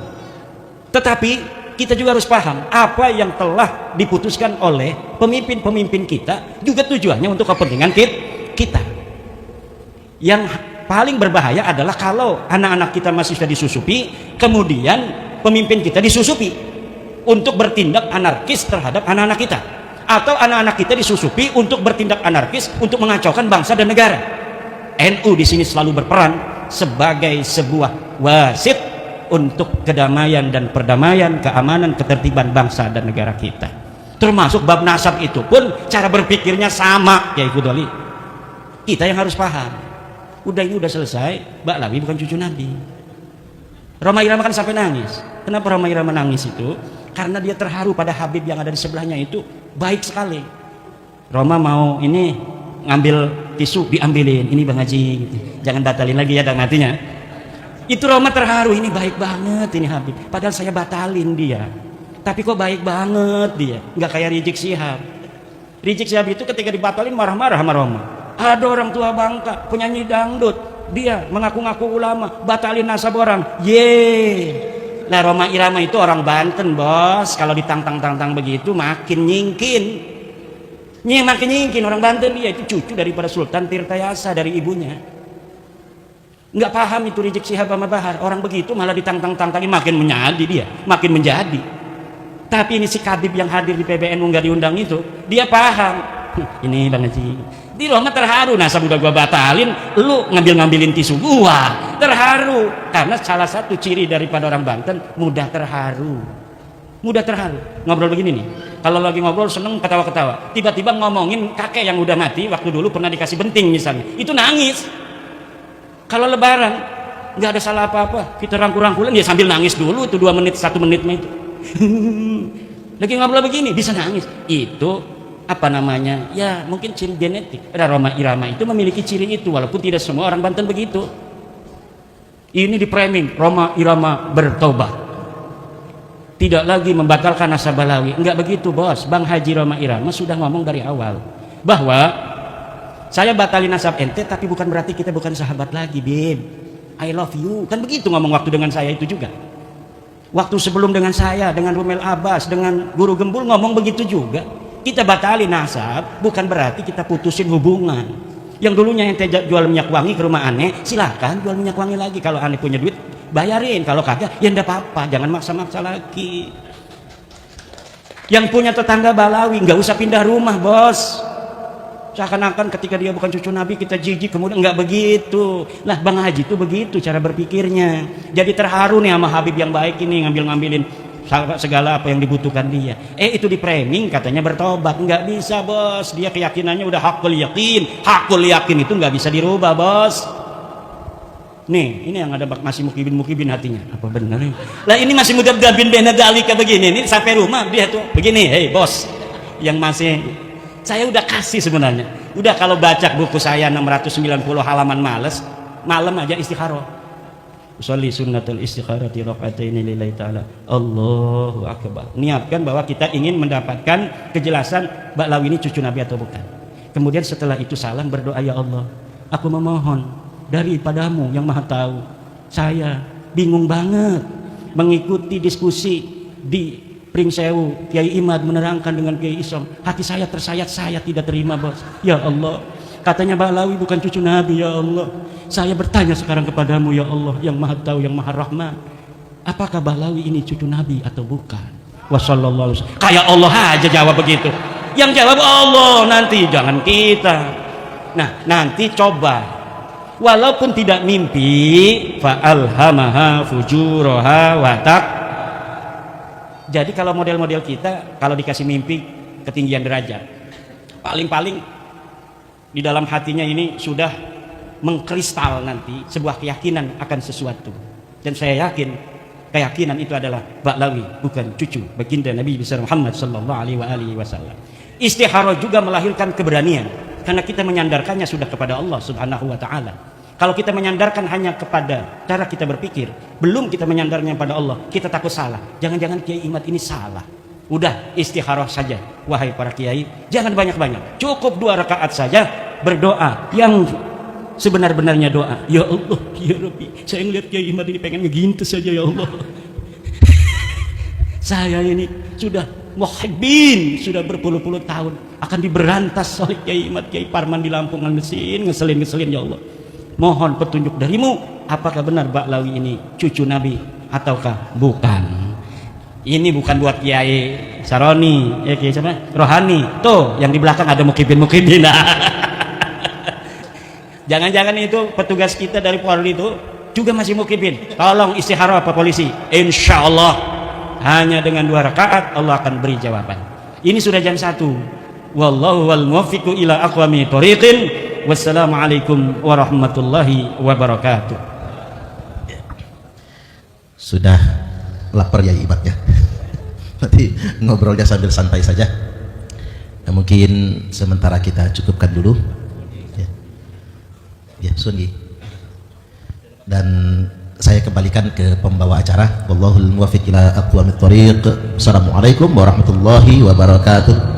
tetapi kita juga harus paham apa yang telah diputuskan oleh pemimpin-pemimpin kita juga tujuannya untuk kepentingan kita. Yang paling berbahaya adalah kalau anak-anak kita masih sudah disusupi, kemudian pemimpin kita disusupi untuk bertindak anarkis terhadap anak-anak kita, atau anak-anak kita disusupi untuk bertindak anarkis untuk mengacaukan bangsa dan negara. NU di sini selalu berperan sebagai sebuah wasit untuk kedamaian dan perdamaian, keamanan, ketertiban bangsa dan negara kita. Termasuk bab nasab itu pun cara berpikirnya sama, ya Ibu Doli. Kita yang harus paham. Udah ini udah selesai, Mbak Lawi bukan cucu Nabi. Rhoma Irama kan sampai nangis. Kenapa Rhoma Irama nangis itu? Karena dia terharu pada Habib yang ada di sebelahnya itu baik sekali. Rhoma mau ini ngambil tisu, diambilin, ini Bang Haji gitu. Jangan batalin lagi ya dan matinya. Itu Rhoma terharu, ini baik banget ini Habib, padahal saya batalin dia, tapi kok baik banget dia, nggak kayak Rizik Syihab. Rizik Syihab itu ketika dibatalin marah-marah sama Rhoma. Ada orang tua Bangka, penyanyi dangdut, dia mengaku-ngaku ulama, batalin nasab orang, Nah Rhoma Irama itu orang Banten bos, kalau ditantang-tantang begitu makin nyingkin. Nyingkin orang Banten, dia itu cucu daripada Sultan Tirtayasa dari ibunya. Nggak paham itu Rizik Syihab sama Bahar. Orang begitu malah ditantang-tantangin, makin menjadi dia, makin menjadi. Tapi ini si Kadib yang hadir di PBNU nggak diundang itu, dia paham. Ini Bang Haji, di rumah terharu. Nasab udah gua batalin, lu ngambilin tisu gua. Terharu karena salah satu ciri daripada orang Banten mudah terharu. Ngobrol begini nih, kalau lagi ngobrol seneng ketawa-ketawa, tiba-tiba ngomongin kakek yang udah mati waktu dulu pernah dikasih benting misalnya, itu nangis. Kalau lebaran nggak ada salah apa-apa, kita rangkul-rangkulan dia sambil nangis dulu itu 2 menit 1 menit mah itu. Lagi ngobrol begini bisa nangis. Itu apa namanya, ya mungkin ciri genetik. Roma Irama itu memiliki ciri itu, walaupun tidak semua orang Banten begitu. Ini di framing Roma Irama bertobat, tidak lagi membatalkan nasab Balawi. Enggak begitu bos. Bang Haji Roma Irama sudah ngomong dari awal bahwa saya batalin nasab ente, tapi bukan berarti kita bukan sahabat lagi, Bib. I love you, kan begitu ngomong waktu dengan saya itu juga. Waktu sebelum dengan saya, dengan Rumel Abbas, dengan Guru Gembul ngomong begitu juga. Kita batalin nasab bukan berarti kita putusin hubungan. Yang dulunya ente jual minyak wangi ke rumah aneh, silakan jual minyak wangi lagi. Kalau aneh punya duit bayarin, kalau kagak ya ndak apa-apa, jangan maksa-maksa lagi. Yang punya tetangga Balawi nggak usah pindah rumah bos, seakan-akan ketika dia bukan cucu Nabi kita jijik, kemudian nggak begitu lah. Bang Haji itu begitu cara berpikirnya, jadi terharu nih sama Habib yang baik ini, ngambilin segala apa yang dibutuhkan dia. Itu di framing katanya bertobat, nggak bisa bos, dia keyakinannya udah hakul yakin itu nggak bisa dirubah bos. Nih, ini yang ada masih mukibin hatinya. Apa benar ini? Lah ini masih mudab-dabin benadalika begini. Ini sampai rumah dia tuh begini. Hei bos, yang masih saya udah kasih sebenarnya. Udah kalau baca buku saya 690 halaman males, malam aja istikharah. Usolli sunnatul istikharati raqataini lillahi ta'ala. Allahu akbar. Niatkan bahwa kita ingin mendapatkan kejelasan Ba'lawi ini cucu Nabi atau bukan. Kemudian setelah itu salam berdoa, ya Allah, aku memohon daripadamu yang maha tahu, saya bingung banget mengikuti diskusi di Pringsewu, Kiai Imad menerangkan dengan Kiai Isom, hati saya tersayat, saya tidak terima bos. Ya Allah, katanya Ba'lawi bukan cucu Nabi. Ya Allah, saya bertanya sekarang kepadamu ya Allah yang maha tahu, yang maha rahman, apakah Ba'lawi ini cucu Nabi atau bukan? Wassallallahu alaihi wasallam. Kayak Allah aja jawab begitu, yang jawab Allah, nanti jangan kita. Nah nanti coba, walaupun tidak mimpi, fa'alhamaha fujuraha watak. Jadi kalau model-model kita kalau dikasih mimpi ketinggian derajat, paling-paling di dalam hatinya ini sudah mengkristal nanti sebuah keyakinan akan sesuatu. Dan saya yakin keyakinan itu adalah Ba'lawi bukan cucu baginda Nabi besar Muhammad sallallahu alaihi wasallam. Istikharah juga melahirkan keberanian karena kita menyandarkannya sudah kepada Allah Subhanahu wa taala. Kalau kita menyandarkan hanya kepada cara kita berpikir, belum kita menyandarnya pada Allah, kita takut salah. Jangan-jangan Kiai Imad ini salah. Udah istikharah saja, wahai para kiai, jangan banyak-banyak, cukup 2 rakaat saja berdoa yang sebenar-benarnya doa. Ya Allah, ya Rabbi, saya ngeliat Kiai Imad ini pengen ngegintes saja ya Allah. Saya ini sudah muhibbin, sudah berpuluh-puluh tahun akan diberantas oleh Kiai Imad, Kiai Parman di Lampung, ngeselin ya Allah. Mohon petunjuk darimu, apakah benar Ba'lawi ini cucu Nabi ataukah bukan? Ini bukan buat Kiai Saroni, ya Kiai siapa? Rohani. Tuh, yang di belakang ada mukibin. Jangan-jangan itu petugas kita dari Polri itu juga masih mukibin. Tolong istikharah Pak Polisi. Insya Allah hanya dengan 2 rakaat Allah akan beri jawaban. Ini sudah jam 1. Wallahu wal muwaffiqu ila aqwami thoriqin. Wassalamualaikum warahmatullahi wabarakatuh. Sudah lapar ya Imad ya. Nanti ngobrolnya sambil santai saja. Nah, mungkin sementara kita cukupkan dulu. Ya, Sungi. Dan saya kembalikan ke pembawa acara. Wallahul muwaffiq ila aqwamit thoriq. Assalamualaikum warahmatullahi wabarakatuh.